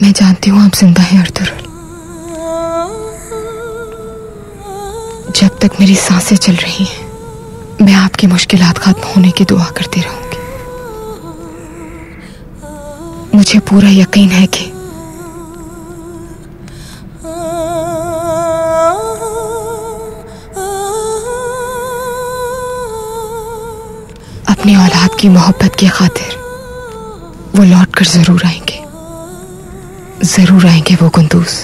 मैं जानती हूँ आप जिंदा हैं अर्तुगरुल। जब तक मेरी सांसें चल रही हैं मैं आपकी मुश्किलात खत्म होने की दुआ करती रहूंगी। मुझे पूरा यकीन है कि अपनी औलाद की मोहब्बत की खातिर वो लौट कर जरूर आएंगे, जरूर आएंगे वो कुंदूस।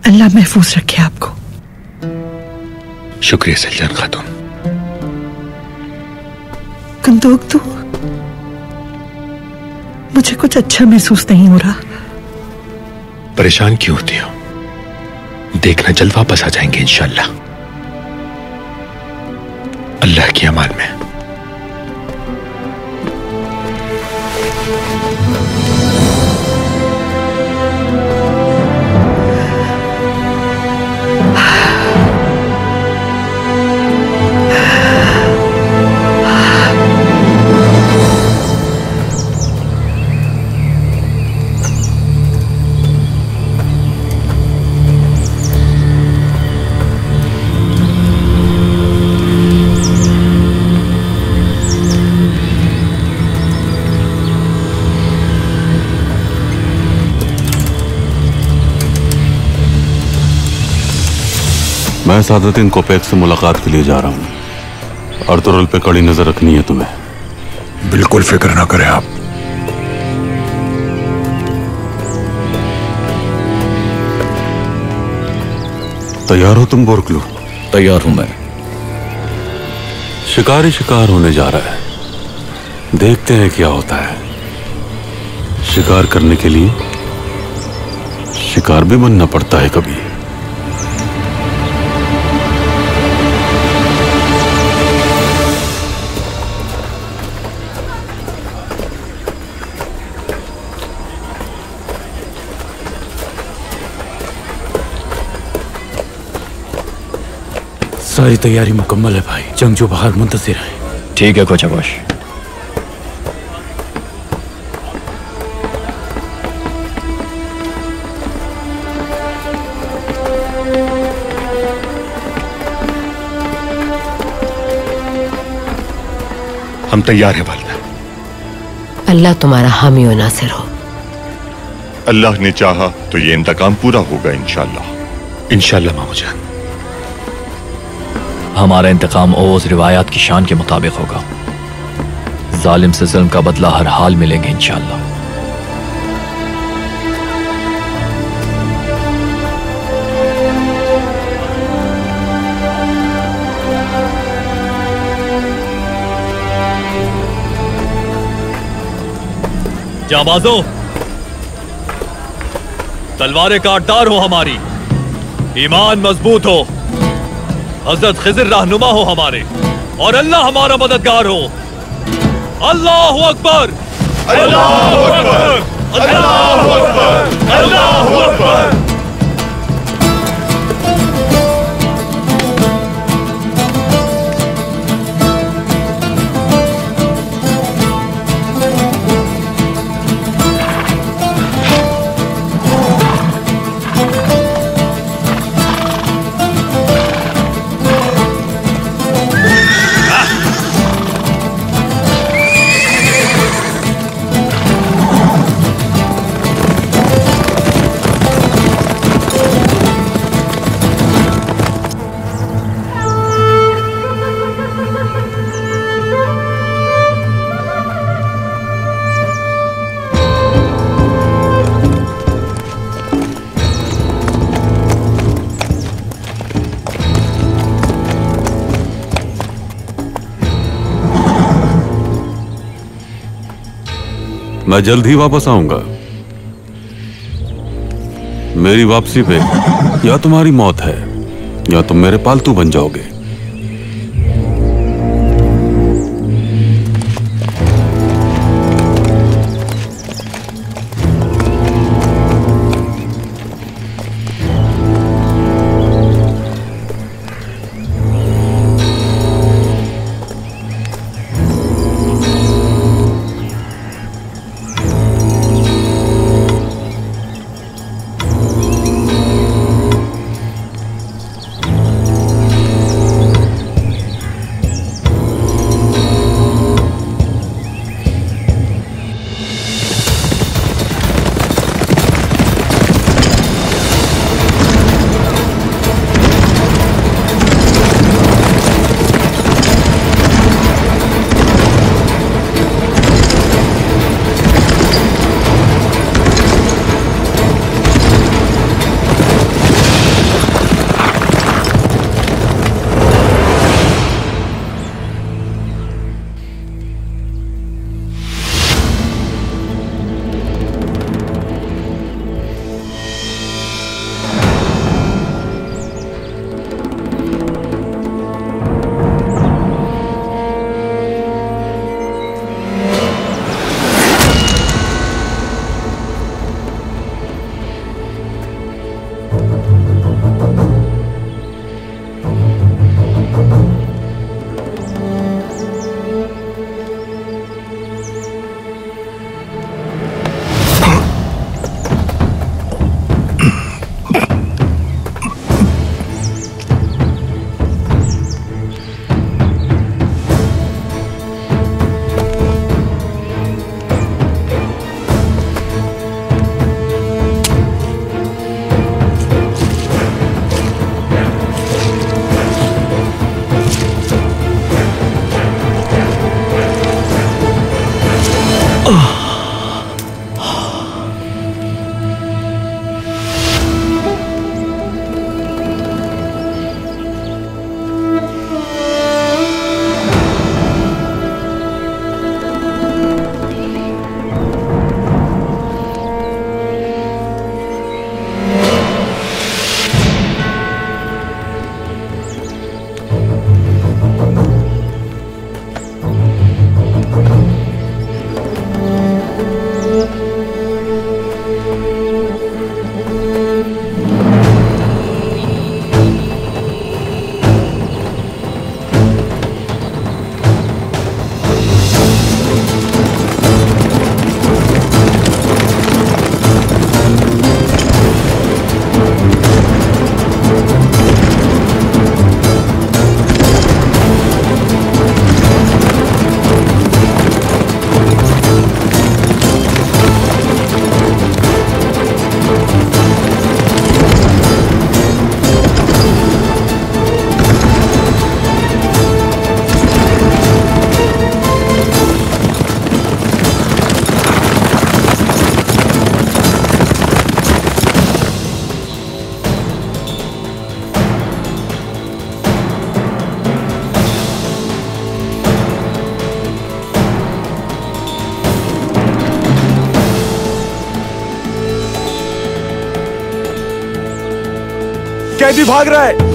अल्लाह महफूज रखे आपको। शुक्रिया सलजान खातून। कंदोक तो मुझे कुछ अच्छा महसूस नहीं हो रहा। परेशान क्यों होती हो? देखना जल्द वापस आ जाएंगे इंशाल्लाह, अल्लाह की अमान में। मैं सादतिन कोपेक से मुलाकात के लिए जा रहा हूँ। अर्तुगरुल पे कड़ी नजर रखनी है तुम्हें। बिल्कुल फिक्र ना करें आप। तैयार हो तुम बोरकलू? तैयार हूं मैं। शिकार ही शिकार होने जा रहा है, देखते हैं क्या होता है। शिकार करने के लिए शिकार भी बनना पड़ता है कभी। सारी तैयारी मुकम्मल है भाई, जंगजू बाहर मुंतजिर हैं। ठीक है कोच अबाश। हम तैयार हैं वालिदा। अल्लाह तुम्हारा हामी और नासिर हो। अल्लाह ने चाहा तो ये इंतकाम पूरा होगा इंशाल्लाह। इंशाल्लाह मामू जान। हमारा इंतकाम ओज रिवायात की शान के मुताबिक होगा। जालिम से जुल्म का बदला हर हाल में लेंगे इंशाल्लाह। जाबाजो, तलवारें काटदार हो हमारी, ईमान मजबूत हो, हजरत खिज़र रहनुमा हो हमारे, और अल्लाह हमारा मददगार हो। अल्लाहु अकबर, अल्लाहु अकबर, अल्लाहु अकबर, अल्लाहु अकबर। मैं जल्द ही वापस आऊंगा। मेरी वापसी पे या तुम्हारी मौत है या तुम मेरे पालतू बन जाओगे। कैदी भाग रहा है।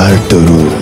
अर्तुरुल,